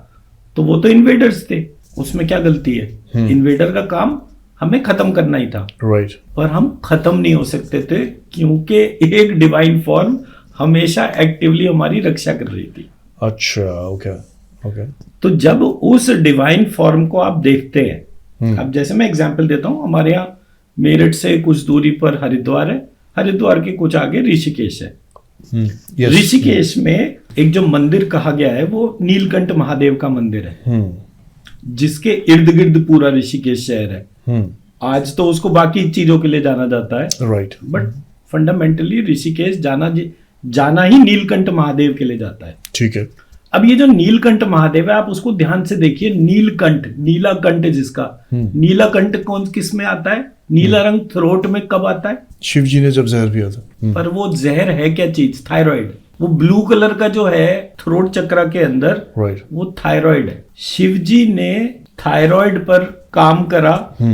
तो वो तो इन्वेडर्स थे, उसमें क्या गलती है? इन्वेडर का काम हमें खत्म करना ही था, राइट। पर हम खत्म नहीं हो सकते थे क्योंकि एक डिवाइन फॉर्म हमेशा एक्टिवली हमारी रक्षा कर रही थी। अच्छा, ओके ओके। तो जब उस डिवाइन फॉर्म को आप देखते हैं, अब जैसे मैं एग्जांपल देता हूं, हमारे यहाँ मेरठ से कुछ दूरी पर हरिद्वार है, हरिद्वार के कुछ आगे ऋषिकेश है। Yes. ऋषिकेश में एक जो मंदिर कहा गया है वो नीलकंठ महादेव का मंदिर है, जिसके इर्द गिर्द पूरा ऋषिकेश शहर है। आज तो उसको बाकी चीजों के लिए जाना जाता है, राइट। बट फंडामेंटली ऋषिकेश जाना ही नीलकंठ महादेव के लिए जाता है। ठीक है। अब ये जो नीलकंठ महादेव है, आप उसको ध्यान से देखिए। नीलकंठ, नीलाकंठ जिसका, नीलाकंठ कौन किस में आता है? नीला रंग थ्रोट में कब आता है? शिव जी ने जब जहर पिया था। पर वो जहर है क्या चीज? थायराइड। वो ब्लू कलर का जो है थ्रोट चक्र के अंदर, राइट, वो थायराइड है। शिव जी ने थायराइड पर काम करा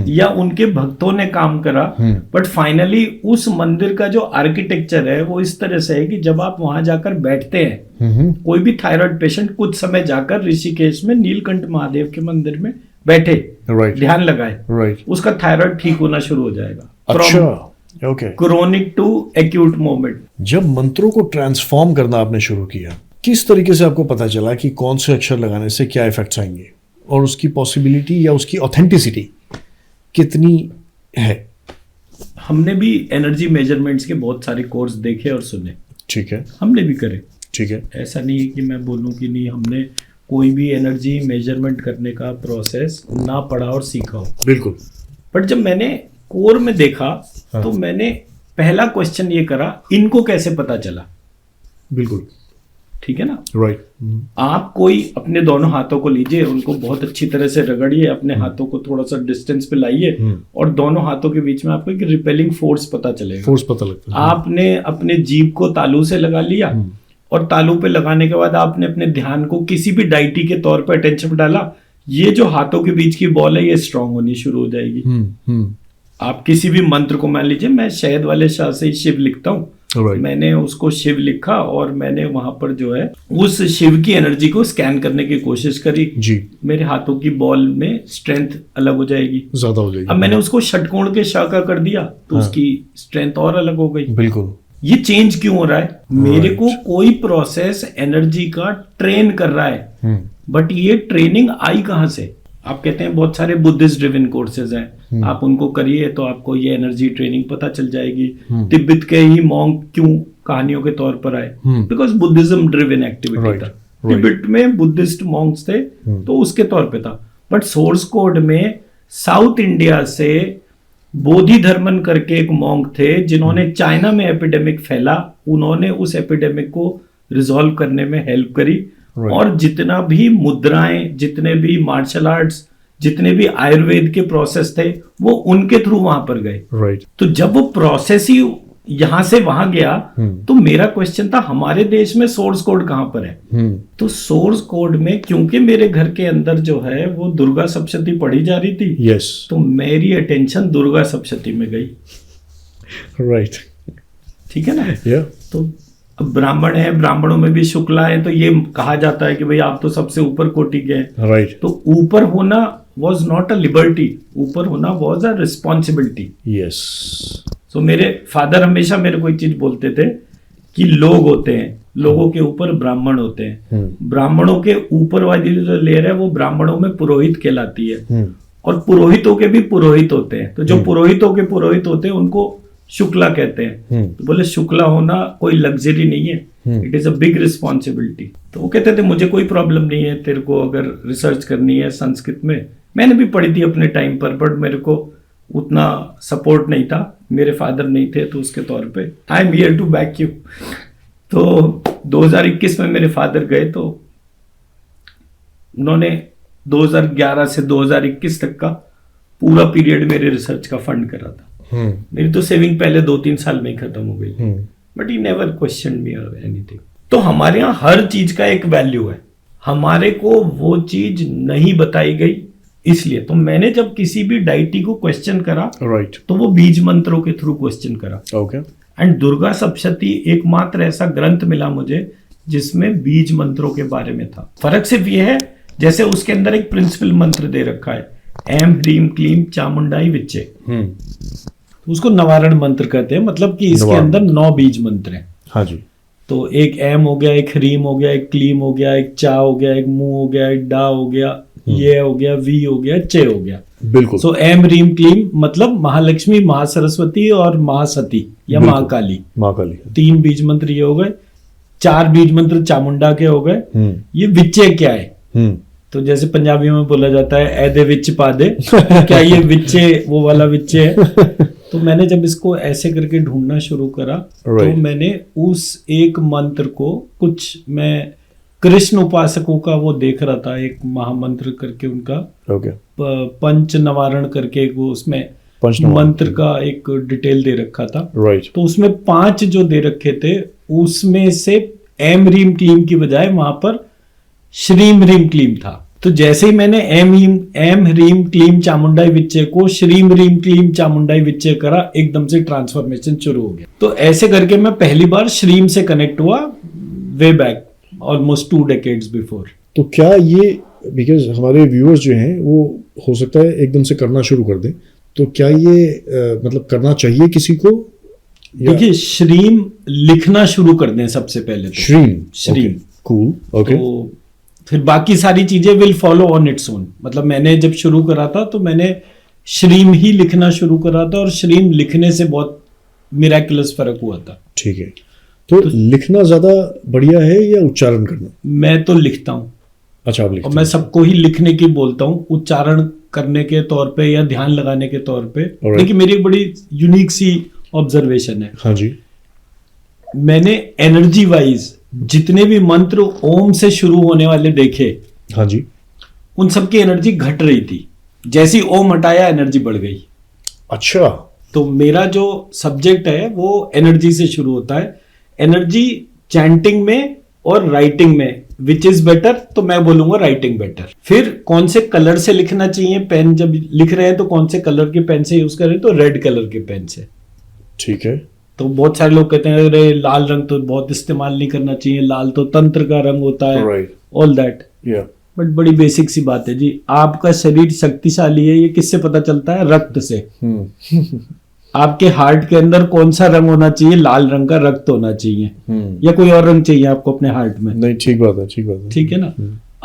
या उनके भक्तों ने काम करा, बट फाइनली उस मंदिर का जो आर्किटेक्चर है वो इस तरह से है कि जब आप वहां जाकर बैठते हैं, कोई भी थायराइड पेशेंट कुछ समय जाकर ऋषिकेश में नीलकंठ महादेव के मंदिर में बैठे, राइट, ध्यान लगाए, राइट, उसका थायराइड ठीक होना शुरू हो जाएगा। अच्छा, okay. Chronic to acute moment. जब मंत्रों को ट्रांसफॉर्म करना आपने शुरू किया, किस तरीके से आपको पता चला कि कौन से अक्षर लगाने से क्या इफेक्ट्स आएंगे और उसकी पॉसिबिलिटी या उसकी ऑथेंटिसिटी कितनी है? हमने भी एनर्जी मेजरमेंट्स के बहुत सारे कोर्स देखे और सुने। ठीक है, हमने भी करे। ठीक है, ऐसा नहीं है कि मैं बोलूं कि नहीं, हमने कोई भी एनर्जी मेजरमेंट करने का प्रोसेस ना पढ़ा और सीखा हो। बिल्कुल। बट जब मैंने कोर में देखा तो मैंने पहला क्वेश्चन ये करा, इनको कैसे पता चला? बिल्कुल, ठीक है ना, राइट। आप कोई अपने दोनों हाथों को लीजिए, उनको बहुत अच्छी तरह से रगड़िए, अपने हाथों को थोड़ा सा डिस्टेंस पे लाइए और दोनों हाथों के बीच में आपको एक रिपेलिंग फोर्स पता चलेगा। फोर्स पता लगता है। आपने अपने जीभ को तालू से लगा लिया और तालू पे लगाने के बाद आपने अपने ध्यान को किसी भी डाइटी के तौर पर अटेंशन पे डाला, ये जो हाथों के बीच की बॉल है ये स्ट्रांग होनी शुरू हो जाएगी। आप किसी भी मंत्र को, मान लीजिए मैं शहद वाले शाह से शिव लिखता हूँ, Right. मैंने उसको शिव लिखा और मैंने वहां पर जो है उस शिव की एनर्जी को स्कैन करने की कोशिश करी जी, मेरे हाथों की बॉल में स्ट्रेंथ अलग हो जाएगी, ज्यादा हो जाएगी। अब मैंने उसको षटकोण के शाह का कर दिया तो उसकी स्ट्रेंथ और अलग हो गई। बिल्कुल। ये चेंज क्यों हो रहा है? मेरे को कोई प्रोसेस एनर्जी का ट्रेन कर रहा है, बट ये ट्रेनिंग आई कहां से? आप कहते हैं बहुत सारे बुद्धिस्ट ड्रिवन कोर्सेज हैं, आप उनको करिए तो आपको ये एनर्जी ट्रेनिंग पता चल जाएगी। तिब्बत के ही मॉन्क क्यों कहानियों के तौर पर आए? बिकॉज बुद्धिज्म ड्रिवन एक्टिविटी था। तिब्बत में बुद्धिस्ट मॉन्क्स थे तो उसके तौर पे था, बट सोर्स कोड में साउथ इंडिया से बोधि धर्मन करके एक मॉन्क थे जिन्होंने चाइना में एपिडेमिक फैला, उन्होंने उस एपिडेमिक को रिजॉल्व करने में हेल्प करी। और जितना भी मुद्राएं, जितने भी मार्शल आर्ट्स, जितने भी आयुर्वेद के प्रोसेस थे वो उनके थ्रू वहां पर गए। राइट। तो जब वो प्रोसेस ही यहां से वहां गया तो मेरा क्वेश्चन था हमारे देश में सोर्स कोड कहां पर है? तो सोर्स कोड में, क्योंकि मेरे घर के अंदर जो है वो दुर्गा सप्तशती पढ़ी जा रही थी, यस, तो मेरी अटेंशन दुर्गा सप्तशती में गई। राइट, ठीक है ना। या तो अब ब्राह्मण है, ब्राह्मणों में भी शुक्ला है, तो ये कहा जाता है कि भाई आप तो सबसे ऊपर कोटि के हैं। राइट। तो ऊपर होना वॉज नॉट अ लिबर्टी, ऊपर होना वॉज अ रिस्पॉन्सिबिलिटी। यस। सो मेरे फादर हमेशा मेरे को एक चीज बोलते थे कि लोग होते हैं, लोगों के ऊपर ब्राह्मण होते हैं, ब्राह्मणों के ऊपर वाली जो लेयर है वो ब्राह्मणों में पुरोहित कहलाती है, और पुरोहितों के भी पुरोहित होते हैं। तो जो पुरोहितों के पुरोहित होते हैं उनको शुक्ला कहते हैं। तो बोले शुक्ला होना कोई लग्जरी नहीं है, it is a big responsibility. तो वो कहते थे मुझे कोई प्रॉब्लम नहीं है, तेरे को अगर रिसर्च करनी है संस्कृत में, मैंने भी पढ़ी थी अपने टाइम पर, बट मेरे को उतना सपोर्ट नहीं था, मेरे फादर नहीं थे, तो उसके तौर पे I am here to back you. तो 2021 में मेरे फादर गए तो उन्होंने 2011 से 2021 तक का पूरा पीरियड मेरे रिसर्च का फंड करा था। मेरी तो सेविंग पहले 2-3 साल में ही खत्म हो गई, बट ही नेवर क्वेश्चन मी और एनीथिंग। तो हमारे यहाँ हर चीज का एक वैल्यू है, हमारे को वो चीज नहीं बताई गई, इसलिए तो मैंने जब किसी भी डाइटी को क्वेश्चन करा, राइट, तो वो बीज मंत्रों के थ्रू क्वेश्चन करा। ओके। एंड दुर्गा सप्तशती एकमात्र ऐसा ग्रंथ मिला मुझे जिसमें बीज मंत्रों के बारे में था। फर्क सिर्फ ये है, जैसे उसके अंदर एक प्रिंसिपल मंत्र दे रखा है, एम ह्रीम क्लीम चामुंडाई विच्चे, उसको निवारण मंत्र कहते हैं, मतलब कि इसके अंदर 9 बीज मंत्र हैं। हाँ जी। तो एक एम हो गया, एक ह्रीम हो गया, एक क्लीम हो गया, एक चा हो गया, एक मू हो गया, एक डा हो गया, ये हो गया, वी हो गया, चे हो गया। बिल्कुल। सो एम ह्रीम क्लीम मतलब महालक्ष्मी, महासरस्वती और महासती या महाकाली। महाकाली 3 बीज मंत्र ये हो गए। 4 बीज मंत्र चामुंडा के हो गए। ये विच्चे क्या है? तो जैसे पंजाबी में बोला जाता है ए दे विच पा दे, क्या ये विच्चे वो वाला विच्चे है? तो मैंने जब इसको ऐसे करके ढूंढना शुरू करा, तो मैंने उस एक मंत्र को कुछ मैं कृष्ण उपासकों का वो देख रहा था, एक महामंत्र करके उनका, ओके, पंच नवारण करके एक वो उसमें पंचनवारण। मंत्र का एक डिटेल दे रखा था। राइट। तो उसमें 5 जो दे रखे थे, उसमें से एम रीम क्लीम की बजाय वहां पर श्रीम रीम क्लीम था। तो जैसे ही मैंने एम रीम क्लीम चामुंडाई विच्चे को श्रीम रीम क्लीम चामुंडाई विच्चे करा, एकदम से ट्रांसफॉर्मेशन शुरू हो गया। तो ऐसे करके मैं पहली बार श्रीम से कनेक्ट हुआ, way back almost 2 decades before. तो क्या ये, बिकॉज हमारे व्यूअर्स जो हैं वो हो सकता है एकदम से करना शुरू कर दें, तो क्या ये मतलब करना चाहिए किसी को? देखिए, श्रीम लिखना शुरू कर दें सबसे पहले तो। श्रीम, कूल, ओके। तो फिर बाकी सारी चीजें will follow on its own. मतलब मैंने जब शुरू करा था तो मैंने श्रीम ही लिखना शुरू करा था, और श्रीम लिखने से बहुत मिराकुलस फर्क हुआ था। ठीक है। तो लिखना ज्यादा बढ़िया है या उच्चारण करना? मैं तो लिखता हूँ। अच्छा, आप लिखते और मैं सबको ही लिखने की बोलता हूँ, उच्चारण करने के तौर पे या ध्यान लगाने के तौर पे। Alright. देखिए, मेरी एक बड़ी यूनिक सी ऑब्जर्वेशन है। हाँ जी। मैंने एनर्जी वाइज जितने भी मंत्र ओम से शुरू होने वाले देखे, हाँ जी। उन सबकी एनर्जी घट रही थी। जैसे ही ओम हटाया, एनर्जी बढ़ गई। अच्छा। तो मेरा जो सब्जेक्ट है वो एनर्जी से शुरू होता है। एनर्जी चैंटिंग में और राइटिंग में विच इज बेटर, तो मैं बोलूंगा राइटिंग बेटर। फिर कौन से कलर से लिखना चाहिए, पेन जब लिख रहे हैं तो कौन से कलर के पेन से यूज करें, तो रेड कलर के पेन से। ठीक है। तो बहुत सारे लोग कहते हैं अरे लाल रंग तो बहुत इस्तेमाल नहीं करना चाहिए, लाल तो तंत्र का रंग होता है, Right. All that. या बट बड़ी बेसिक सी बात है जी, आपका शरीर शक्तिशाली है ये किससे पता चलता है? रक्त से। आपके हार्ट के अंदर कौन सा रंग होना चाहिए? लाल रंग का रक्त होना चाहिए, या कोई और रंग चाहिए आपको अपने हार्ट में? नहीं, ठीक बात है, ठीक बात है। ठीक है ना।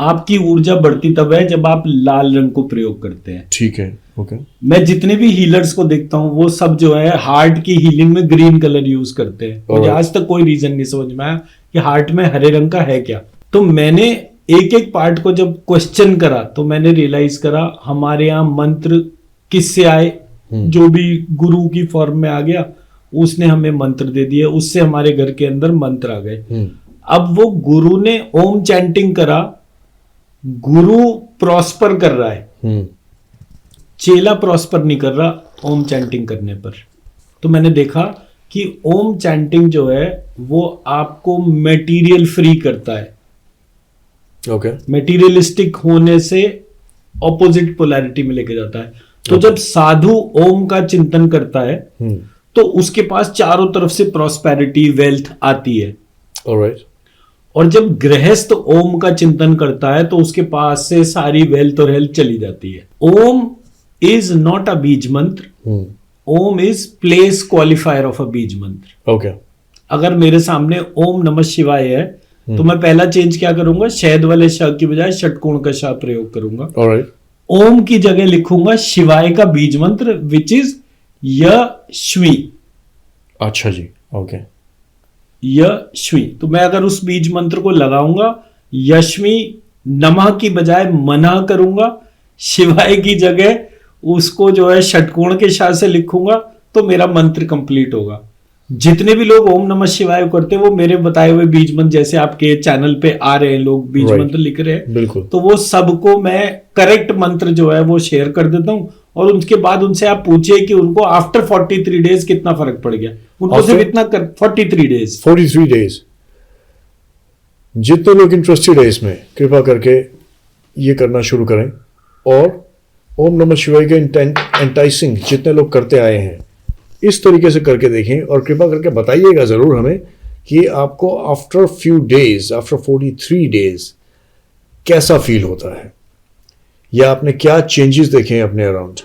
आपकी ऊर्जा बढ़ती तब है जब आप लाल रंग को प्रयोग करते हैं। ठीक है, ओके। मैं जितने भी हीलर्स को देखता हूँ वो सब जो है हार्ट की हीलिंग में ग्रीन कलर यूज करते हैं। मुझे आज तक कोई रीजन नहीं समझ में आया कि हार्ट में हरे रंग का है क्या। तो मैंने एक एक पार्ट को जब क्वेश्चन करा तो मैंने रियलाइज करा हमारे यहाँ मंत्र किससे आए, जो भी गुरु की फॉर्म में आ गया उसने हमें मंत्र दे दिया, उससे हमारे घर के अंदर मंत्र आ गए। अब वो गुरु ने ओम चैंटिंग करा, गुरु प्रॉस्पर कर रहा है, चेला प्रॉस्पर नहीं कर रहा ओम चैंटिंग करने पर। तो मैंने देखा कि ओम चैंटिंग जो है वो आपको मेटीरियल फ्री करता है। ओके। मेटीरियलिस्टिक होने से ऑपोजिट पोलैरिटी में लेके जाता है। तो जब साधु ओम का चिंतन करता है तो उसके पास चारों तरफ से प्रॉस्पेरिटी, वेल्थ आती है। ऑलराइट। और जब गृहस्थ ओम का चिंतन करता है तो उसके पास से सारी वेल्थ और हेल्थ चली जाती है। ओम is not a beej mantra, Om is place qualifier of a beej mantra. Okay. अगर मेरे सामने ओम नमः शिवाय है तो मैं पहला चेंज क्या करूंगा, शहद वाले श की बजाय षटकोण का श प्रयोग करूंगा। ऑलराइट। ओम की जगह लिखूंगा शिवाय का बीज मंत्र विच इज यश्वी। अच्छा जी, ओके। यश्वी। तो मैं अगर उस बीज मंत्र को लगाऊंगा, यश्वी नमः की बजाय मना करूंगा, शिवाय की जगह उसको जो है षटकोण के शाह से लिखूंगा, तो मेरा मंत्र कंप्लीट होगा। जितने भी लोग ओम नमः शिवाय करते हैं वो मेरे बताए हुए बीज मंत्र, जैसे आपके चैनल पे आ रहे हैं लोग बीज मंत्र लिख रहे हैं, बिल्कुल, तो वो सबको मैं करेक्ट मंत्र जो है वो शेयर कर देता हूं। और उसके बाद उनसे आप पूछिए कि उनको आफ्टर 43 डेज कितना फर्क पड़ गया। उनको सिर्फ इतना 43 डेज 43 डेज। जितने लोग इंटरेस्टेड है इसमें, कृपा करके ये करना शुरू करें। और ओम नमः शिवाय के एंटाइसिंग जितने लोग करते आए हैं इस तरीके से करके देखें, और कृपा करके बताइएगा ज़रूर हमें कि आपको after few days, after 43 days कैसा फील होता है, या आपने क्या चेंजेस देखे हैं अपने अराउंड।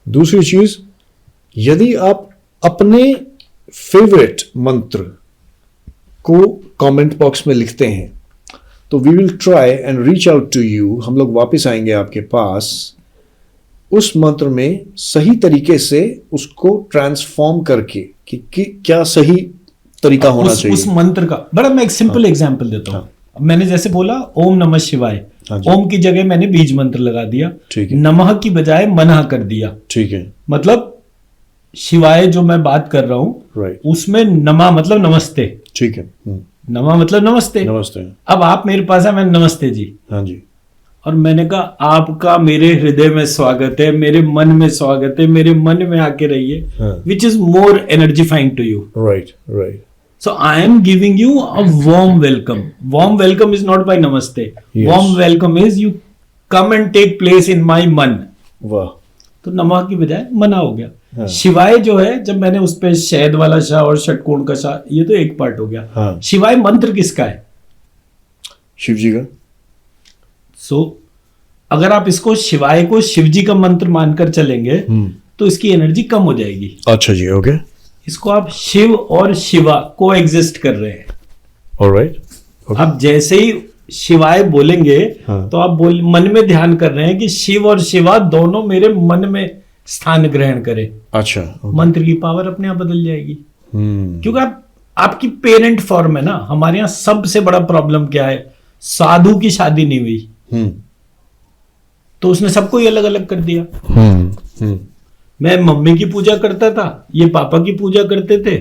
दूसरी चीज़, यदि आप अपने फेवरेट मंत्र को कमेंट बॉक्स में लिखते हैं तो we will try and reach out to you. हम लोग वापस आएंगे आपके पास उस मंत्र में सही तरीके से उसको ट्रांसफॉर्म करके कि क्या सही तरीका होना चाहिए उस मंत्र का। बड़ा मैं एक सिंपल एग्जांपल देता हूं। मैंने जैसे बोला ओम नमः शिवाय, ओम की जगह मैंने बीज मंत्र लगा दिया, ठीक है। नमः की बजाय मना कर दिया, ठीक है। मतलब शिवाय जो मैं बात कर रहा हूं राइट, उसमें नमा मतलब नमस्ते, ठीक है। नमा मतलब नमस्ते। नमस्ते। अब आप मेरे पास है, मैं नमस्ते जी, हाँ जी। और मैंने कहा आपका मेरे हृदय में स्वागत है, मेरे मन में स्वागत है, मेरे मन में आके रहिए, हाँ। Which is more energifying to you. Right right. So I am giving you a warm welcome. Warm welcome is not by namaste. Yes. Warm welcome is you come and take place in my मन। वाह। तो नमा की बजाय मना हो गया। हाँ। शिवाय जो है, जब मैंने उस पे शहद वाला शाह और षटकोण का शाह, ये तो एक पार्ट हो गया। हाँ। शिवाय मंत्र किसका है? शिव जी का। सो अगर आप इसको शिवाय को शिव जी का मंत्र मानकर चलेंगे तो इसकी एनर्जी कम हो जाएगी। अच्छा जी, ओके। इसको आप शिव और शिवा को एग्जिस्ट कर रहे हैं। ऑलराइट। आप जैसे ही शिवाय बोलेंगे, हाँ। तो आप मन में ध्यान कर रहे हैं कि शिव और शिवा दोनों मेरे मन में स्थान ग्रहण करें। अच्छा। मंत्र की पावर अपने आप बदल जाएगी। हम्म। क्योंकि आपकी पेरेंट फॉर्म है ना। हमारे यहाँ सबसे बड़ा प्रॉब्लम क्या है? साधु की शादी नहीं हुई तो उसने सबको ही अलग अलग कर दिया। मैं मम्मी की पूजा करता था, ये पापा की पूजा करते थे,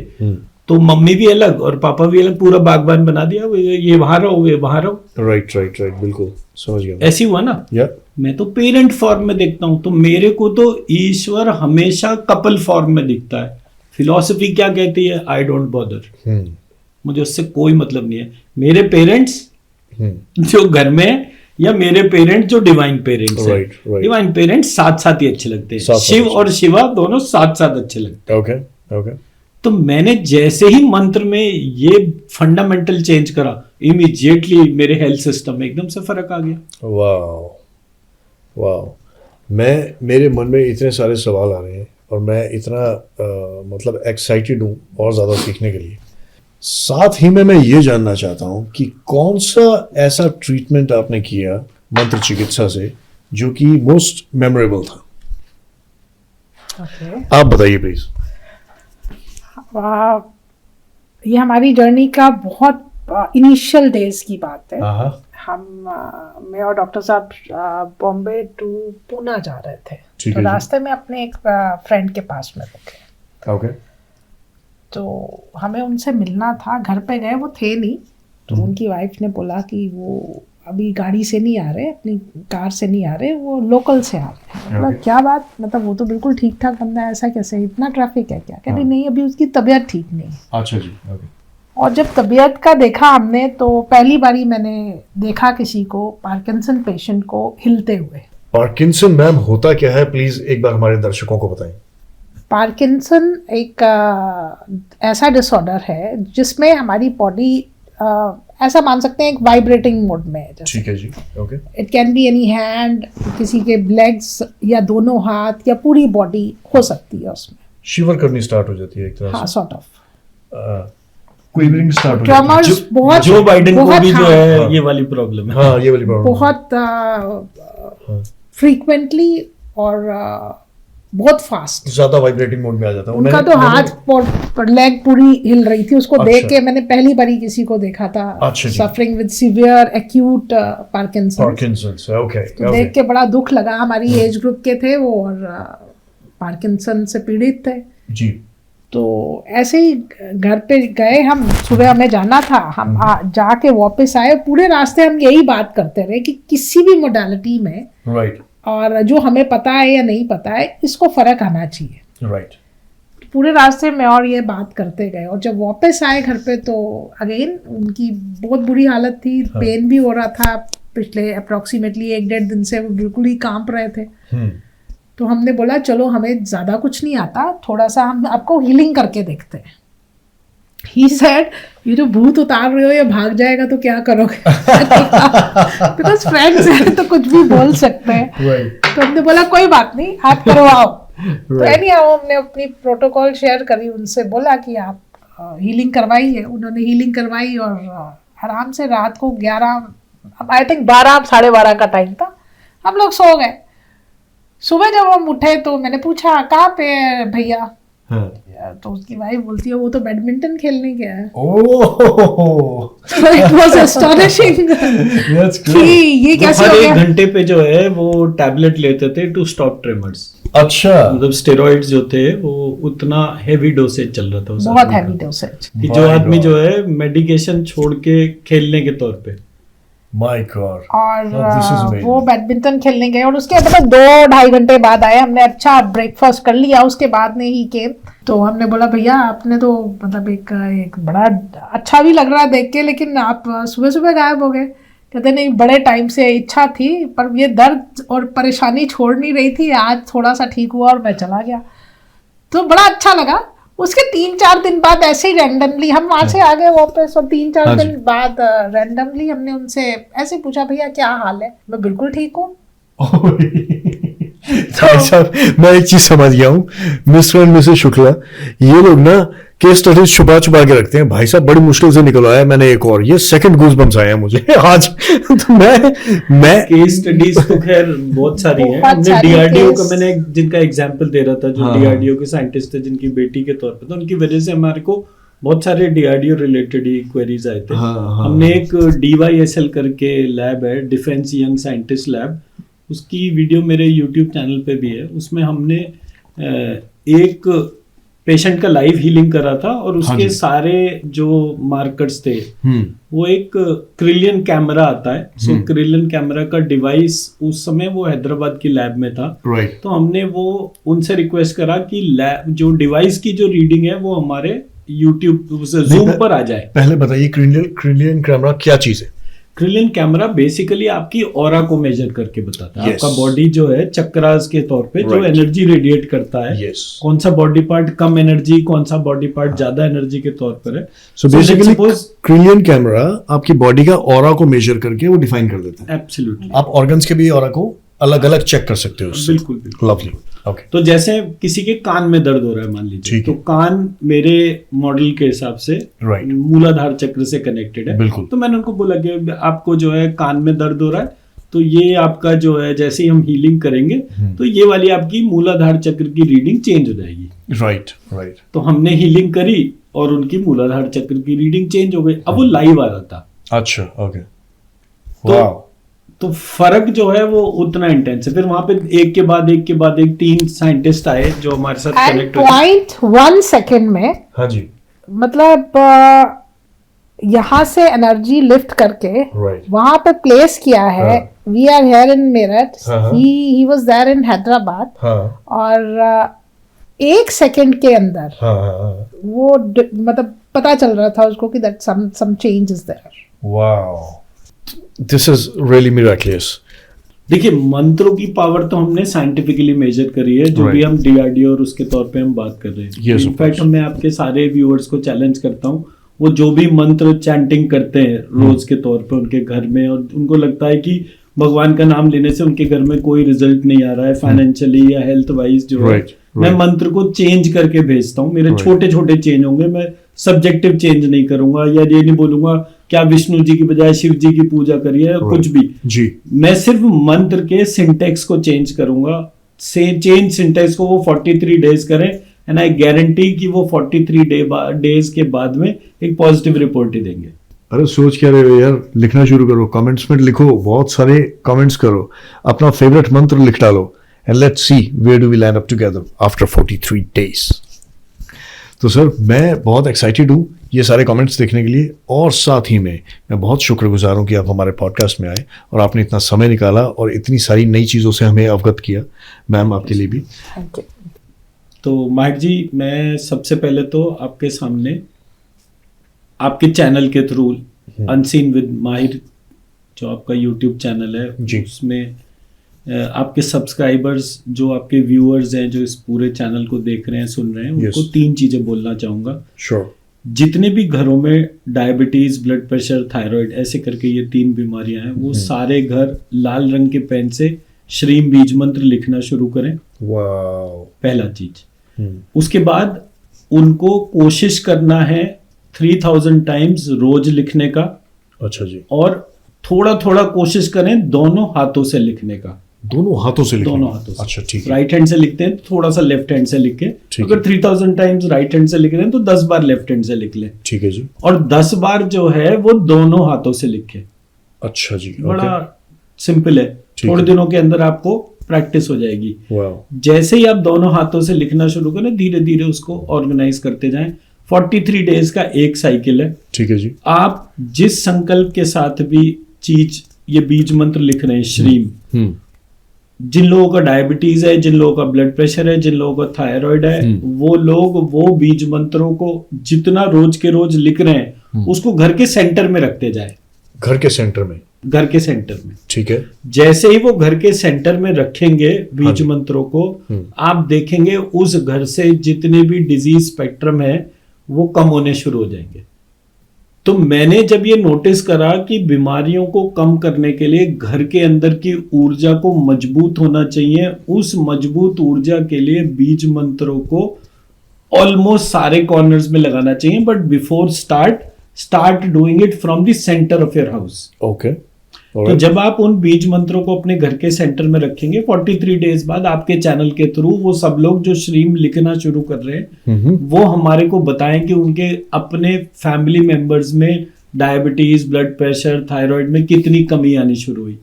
तो मम्मी भी अलग और पापा भी अलग, पूरा बागबान बना दिया। ये वहां रहो, ये वहां रहो। राइट राइट राइट, बिल्कुल समझ गया। ऐसी हुआ ना। या मैं तो पेरेंट फॉर्म में देखता हूं, तो मेरे को तो ईश्वर हमेशा कपल फॉर्म में दिखता है। फिलॉसफी क्या कहती है? आई डोंट बॉदर, मुझे उससे कोई मतलब नहीं है। मेरे पेरेंट्स जो घर में है या मेरे पेरेंट जो डिवाइन पेरेंट्स हैं, डिवाइन पेरेंट्स साथ साथ ही अच्छे लगते हैं। शिव और शिवा दोनों साथ साथ अच्छे लगते हैं। Okay okay. तो मैंने जैसे ही मंत्र में ये फंडामेंटल चेंज करा, इमीडिएटली मेरे हेल्थ सिस्टम में एकदम से फर्क आ गया। वाह वाह। मेरे मन में इतने सारे सवाल आ रहे हैं और मैं इतना मतलब एक्साइटेड हूँ और ज़्यादा सीखने के लिए। साथ ही में मैं ये जानना चाहता हूँ कि कौन सा ऐसा ट्रीटमेंट आपने किया मंत्र चिकित्सा से जो कि मोस्ट मेमोरेबल था। आप बताइए प्लीज। ये हमारी जर्नी का बहुत इनिशियल डेज की बात है। मैं और डॉक्टर साहब बॉम्बे टू पूना जा रहे थे, तो रास्ते में अपने एक फ्रेंड के पास में रुके। ओके। तो हमें उनसे मिलना था, घर पे गए, वो थे नहीं। तो उनकी वाइफ ने बोला कि वो अभी गाड़ी से नहीं आ रहे, अपनी कार से नहीं आ रहे, वो लोकल से आ रहे हैं। मतलब क्या बात, मतलब वो तो बिल्कुल ठीक ठाक बंदा है, ऐसा कैसे, इतना ट्रैफिक है क्या? कह रही नहीं, अभी उसकी तबीयत ठीक नहीं है। अच्छा जी, ओके। और जब तबीयत का देखा हमने, तो पहली बारी मैंने देखा किसी को, पार्किंसन पेशेंट को हिलते हुए। पार्किंसन मैम होता क्या है, प्लीज एक बार हमारे दर्शकों को बताएं। पार्किंसन एक ऐसा डिसऑर्डर है जिसमें हमारी बॉडी ऐसा मान सकते हैं एक वाइब्रेटिंग मोड में है। ठीक है जी, okay. It can be any hand, किसी के लेग्स या दोनों हाथ या पूरी बॉडी हो सकती है उसमें। शिवर करनी स्टार्ट हो जाती है एक तरह से। हाँ, सॉर्ट ऑफ क्विवरिंग स्टार्ट हो जाती है। बहुत जो बाइडेन को भी जो है ये वाली प्रॉब्लम है। हाँ, ये वाली प्रॉब्लम बहुत फ्रीक्वेंटली और बहुत फास्ट, ज्यादा वाइब्रेटिंग मोड में आ जाता है उनका। तो हाथ और लेग पूरी हिल रही थी। उसको देख के मैंने पहली बारी किसी को देखा था suffering with severe acute Parkinson's. Okay. तो देख के बड़ा दुख लगा। हमारी एज ग्रुप के थे वो और पार्किंसन से पीड़ित थे जी। तो ऐसे ही घर पे गए हम, सुबह हमें जाना था, हम जाके वापस आए। पूरे रास्ते हम यही बात करते रहे कि किसी भी मोडालिटी में, राइट, और जो हमें पता है या नहीं पता है, इसको फर्क आना चाहिए। राइट। पूरे रास्ते में और ये बात करते गए। और जब वापस आए घर पे तो अगेन उनकी बहुत बुरी हालत थी। हाँ। पेन भी हो रहा था। पिछले अप्रोक्सीमेटली 1-1.5 दिन से वो बिल्कुल ही कांप रहे थे। तो हमने बोला चलो, हमें ज़्यादा कुछ नहीं आता, थोड़ा सा हम आपको हीलिंग करके देखते हैं। He said, ये जो भूत उतार रहे हो ये भाग जाएगा तो क्या करोगे? Because friends हैं तो कुछ भी बोल सकते हैं। तो हमने बोला कोई बात नहीं, आप करवाओ। तो anyhow हमने अपनी प्रोटोकॉल शेयर करी, उनसे बोला कि आप हीलिंग करवाइए। उन्होंने हीलिंग करवाई और आराम से रात को 11, आई थिंक 12, 12:30 का टाइम था, हम लोग सो गए। सुबह जब हम उठे तो मैंने पूछा कहाँ पे है भैया? हाँ। तो उसकी वाइफ बोलती है वो तो बैडमिंटन खेलने गया है। इट वाज एस्टोनिशिंग कि ये कैसे हो गया। हर 1 घंटे पे जो है वो टैबलेट लेते थे टू स्टॉप ट्रेमर्स। अच्छा, मतलब स्टेरॉइड्स जो थे वो उतना हेवी डोसेज चल रहा था उस बहुत आदमी हैवी का, डोसेज। कि जो आदमी जो है मेडिकेशन छोड़ के खेलने के तौर पे। My God. और this is amazing. वो बैडमिंटन खेलने गए और उसके मतलब 2-2.5 घंटे बाद आए। हमने अच्छा ब्रेकफास्ट कर लिया, उसके बाद में ही केम। तो हमने बोला भैया आपने तो मतलब एक बड़ा अच्छा भी लग रहा है देख के, लेकिन आप सुबह सुबह गायब हो गए। कहते नहीं, बड़े टाइम से इच्छा थी पर ये दर्द और परेशानी छोड़ नहीं रही थी, आज थोड़ा सा ठीक हुआ और मैं चला गया। तो बड़ा अच्छा लगा। उसके 3-4 दिन बाद ऐसे ही रैंडमली हम वहां से आ गए वापस, और 3-4 दिन बाद रैंडमली हमने उनसे ऐसे पूछा भैया क्या हाल है। मैं बिल्कुल ठीक हूँ। भाई साहब, मैं एक चीज समझ गया हूँ, मिस्टर एंड मिसेस शुक्ला, ये लोग ना केस स्टडीज छुपा छुपा के रखते हैं। भाई साहब बड़ी मुश्किल से निकल आया मैंने एक, और ये सेकंड गूज बम्स आए हैं मुझे आज। तो मैं केस स्टडीज तो खैर बहुत सारी हैं। बहुत हमने सारी डीआरडीओ case- का मैंने जिनका एग्जांपल दे रहा था, जो हाँ। डीआरडीओ के साइंटिस्ट थे जिनकी बेटी के तौर पे, तो उनकी वजह से हमारे को बहुत सारे डीआरडीओ रिलेटेड ही क्वेरीज आए थे। हाँ। हमने एक DYSL करके लैब है, डिफेंस यंग साइंटिस्ट लैब, उसकी वीडियो मेरे यूट्यूब चैनल पे भी है। उसमें हमने एक पेशेंट का लाइव हीलिंग करा था, और उसके सारे जो मार्कर्स थे वो एक क्रिलियन कैमरा आता है। सो क्रिलियन कैमरा का डिवाइस उस समय वो हैदराबाद की लैब में था। राइट। तो हमने वो उनसे रिक्वेस्ट करा कि लैब जो डिवाइस की जो रीडिंग है वो हमारे यूट्यूब जूम पर आ जाए। पहले बताइए क्रिलियन कैमरा क्या चीज है? क्रिलियन कैमरा बेसिकली आपकी ऑरा को मेजर करके बताता है। Yes. आपका बॉडी जो है चक्रास के तौर पे जो Right. एनर्जी रेडिएट करता है, Yes. कौन सा बॉडी पार्ट कम एनर्जी, कौन सा बॉडी पार्ट ज्यादा एनर्जी के तौर पर है। सो So let's basically suppose- Kirlian camera आपकी बॉडी का ऑरा को मेजर करके वो डिफाइन कर देता है। Absolutely. आप ऑर्गन्स के भी ऑरा को अलग अलग चेक कर सकते हो उससे। बिल्कुल बिल्कुल। लवली। ओके। तो जैसे किसी के कान में दर्द हो रहा है मान लीजिए, ठीक तो है। कान मेरे मॉडल के हिसाब से Right. मूलाधार चक्र से कनेक्टेड है। बिल्कुल। तो मैंने उनको बोला कि आपको जो है कान में दर्द हो रहा है, तो ये आपका जो है जैसे ही हम हीलिंग करेंगे तो ये वाली आपकी मूलाधार चक्र की रीडिंग चेंज हो जाएगी। Right right. तो हमने हीलिंग करी और उनकी मूलाधार चक्र की रीडिंग चेंज हो गई। अब वो लाइव आ रहा था। अच्छा ओके। तो फर्क जो है वो उतना इंटेंस है। फिर वहां पे एक के बाद एक 3 साइंटिस्ट आए जो हमारे साथ एंड कनेक्ट हुए। 0.1 सेकेंड में हाँ जी। मतलब यहाँ से एनर्जी लिफ्ट करके राइट। वहां पे प्लेस किया है। हाँ। We are here in Meerut, हाँ। He was there in Hyderabad, हाँ और 1 सेकेंड के अंदर हाँ हाँ। वो मतलब पता चल रहा था उसको कि that some change is there. Wow, this is really miraculous. देखिए, मंत्रों की पावर तो हमने साइंटिफिकली मेजर करी है, जो भी Right. हम डीआरडीओ और उसके तौर पे हम बात कर रहे हैं। Yes, of in fact course. मैं आपके सारे व्यूअर्स को चैलेंज करता हूँ, वो जो भी मंत्र चैंटिंग करते हैं रोज के तौर पे उनके घर में, और उनको लगता है कि भगवान का नाम लेने से उनके घर में कोई रिजल्ट नहीं आ रहा है फाइनेंशियली या हेल्थ वाइज जो है, Right, मैं right. मंत्र को चेंज करके भेजता हूँ। मेरे Right. छोटे छोटे चेंज होंगे, मैं सब्जेक्टिव चेंज नहीं करूंगा, या ये नहीं बोलूंगा क्या विष्णु जी की बजाय शिव जी की पूजा करिए, Right. कुछ भी। जी। मैं सिर्फ मंत्र के सिंटेक्स को चेंज करूंगा। चेंज सिंटेक्स को वो 43 डेज करें, एंड आई गारंटी कि वो 43 डेज के बाद में एक पॉजिटिव रिपोर्ट ही देंगे। अरे सोच क्या रहे हो यार, लिखना शुरू करो, कमेंट्स में लिखो, बहुत सारे कमेंट्स करो, अपना फेवरेट मंत्र लिख डालो, and let's see where do we land up together after 43 days. तो सर मैं बहुत एक्साइटेड हूँ ये सारे कमेंट्स देखने के लिए, और साथ ही में मैं बहुत शुक्रगुजार हूँ कि आप हमारे पॉडकास्ट में आए और आपने इतना समय निकाला और इतनी सारी नई चीज़ों से हमें अवगत किया। मैम आपके लिए भी थैंक यू। तो माहिर जी, मैं सबसे पहले तो आपके सामने आपके चैनल के थ्रू अनसीन विद माहिर, जो आपका यूट्यूब चैनल है, जी। उसमें आपके सब्सक्राइबर्स, जो आपके व्यूअर्स हैं, जो इस पूरे चैनल को देख रहे हैं, सुन रहे हैं, उनको Yes. 3 चीजें बोलना चाहूंगा। श्योर। जितने भी घरों में डायबिटीज, ब्लड प्रेशर, थायराइड, ऐसे करके ये 3 बीमारियां हैं, वो सारे घर लाल रंग के पेन से श्रीम बीज मंत्र लिखना शुरू करें। वाओ। पहला चीज। उसके बाद उनको कोशिश करना है 3000 टाइम्स रोज लिखने का, अच्छा जी। और थोड़ा थोड़ा कोशिश करें दोनों हाथों से लिखने का। दोनों हाथों से लिखना? दोनों हाथों से। अच्छा ठीक है। राइट हैंड से लिखते हैं तो थोड़ा सा लेफ्ट हैंड से लिखे। ठीक अगर है। 3000 टाइम्स राइट हैंड से लिख रहे हैं तो 10 बार लेफ्ट हैंड से लिख लें, ठीक है जी। और 10 बार जो है वो दोनों हाथों से लिखे। अच्छा जी। बड़ा ओके। सिंपल है। ठीक थोड़े है। दिनों के अंदर आपको प्रैक्टिस हो जाएगी। वाओ, जैसे ही आप दोनों हाथों से लिखना शुरू करें, धीरे धीरे उसको ऑर्गेनाइज करते जाएं। 43 डेज का एक साइकिल है। ठीक है जी। आप जिस संकल्प के साथ भी चीज ये बीज मंत्र लिख रहे हैं, श्रीम, जिन लोगों का डायबिटीज है, जिन लोगों का ब्लड प्रेशर है, जिन लोगों का थायराइड है, वो लोग वो बीज मंत्रों को जितना रोज के रोज लिख रहे हैं उसको घर के सेंटर में रखते जाए। घर के सेंटर में? घर के सेंटर में, ठीक है। जैसे ही वो घर के सेंटर में रखेंगे बीज हाँ जी। मंत्रों को, आप देखेंगे उस घर से जितने भी डिजीज स्पेक्ट्रम है वो कम होने शुरू हो जाएंगे। तो मैंने जब ये नोटिस करा कि बीमारियों को कम करने के लिए घर के अंदर की ऊर्जा को मजबूत होना चाहिए, उस मजबूत ऊर्जा के लिए बीज मंत्रों को ऑलमोस्ट सारे कॉर्नर्स में लगाना चाहिए। But before start doing it from the centre of your house. Okay. तो जब आप उन बीज मंत्रों को अपने घर के सेंटर में रखेंगे, 43 डेज बाद आपके चैनल के थ्रू वो सब लोग जो श्रीम लिखना शुरू कर रहे हैं वो हमारे को बताएं कि उनके अपने फैमिली मेंबर्स में डायबिटीज, ब्लड प्रेशर, थायराइड में कितनी कमी आनी शुरू हुई।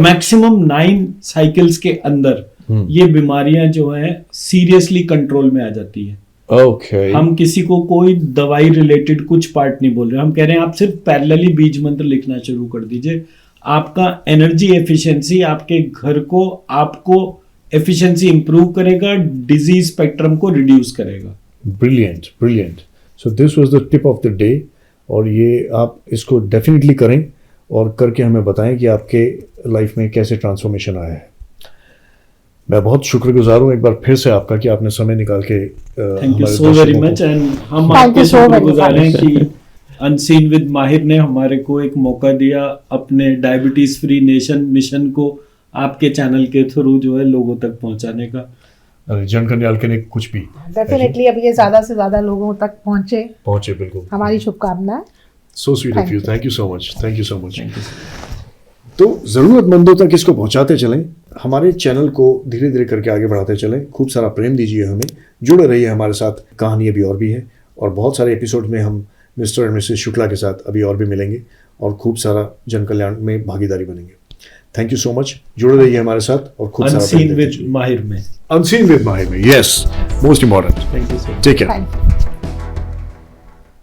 मैक्सिमम 9 साइकिल्स के अंदर ये बीमारियां जो हैं सीरियसली कंट्रोल में आ जाती है। ओके। हम किसी को कोई दवाई रिलेटेड कुछ पार्ट नहीं बोल रहे, हम कह रहे हैं आप सिर्फ पैरेलली बीज मंत्र लिखना शुरू कर दीजिए। आपका एनर्जी एफिशिएंसी आपके घर को, आपको एफिशिएंसी इंप्रूव करेगा, डिजीज स्पेक्ट्रम को रिड्यूस करेगा। Brilliant, brilliant. So this was the tip of the day, और ये आप इसको डेफिनेटली करें और करके हमें बताएं कि आपके लाइफ में कैसे ट्रांसफॉर्मेशन आया है। मैं बहुत शुक्रगुजार हूँ एक बार फिर से आपका कि आपने समय निकाल के thank you so very much. And हम आपके शुक्रगुजार हैं कि अनसीन विद माहिर ने हमारे को एक मौका दिया अपने डायबिटीज फ्री नेशन मिशन को आपके चैनल के थ्रू जो है लोगों तक पहुंचाने का। जन कल्याण के लिए कुछ भी डेफिनेटली अब ये ज्यादा से ज्यादा लोगों तक पहुंचे, बिल्कुल हमारी शुभकामनाएं। So sweet of you, thank you so much, thank you so much. तो ज़रूरतमंदों तक इसको पहुंचाते चलें, हमारे चैनल को धीरे धीरे करके आगे बढ़ाते चलें। खूब सारा प्रेम दीजिए हमें, जुड़े रहिए हमारे साथ। कहानी अभी और भी है और बहुत सारे एपिसोड में हम मिस्टर एंड मिसेस शुक्ला के साथ अभी और भी मिलेंगे और खूब सारा जन कल्याण में भागीदारी बनेंगे। थैंक यू सो मच, जुड़े रहिए हमारे साथ और खूब सारा अनसीन विद माहिर में, अनसीन विद माहिर में, yes, most important. Thank you so much, take care.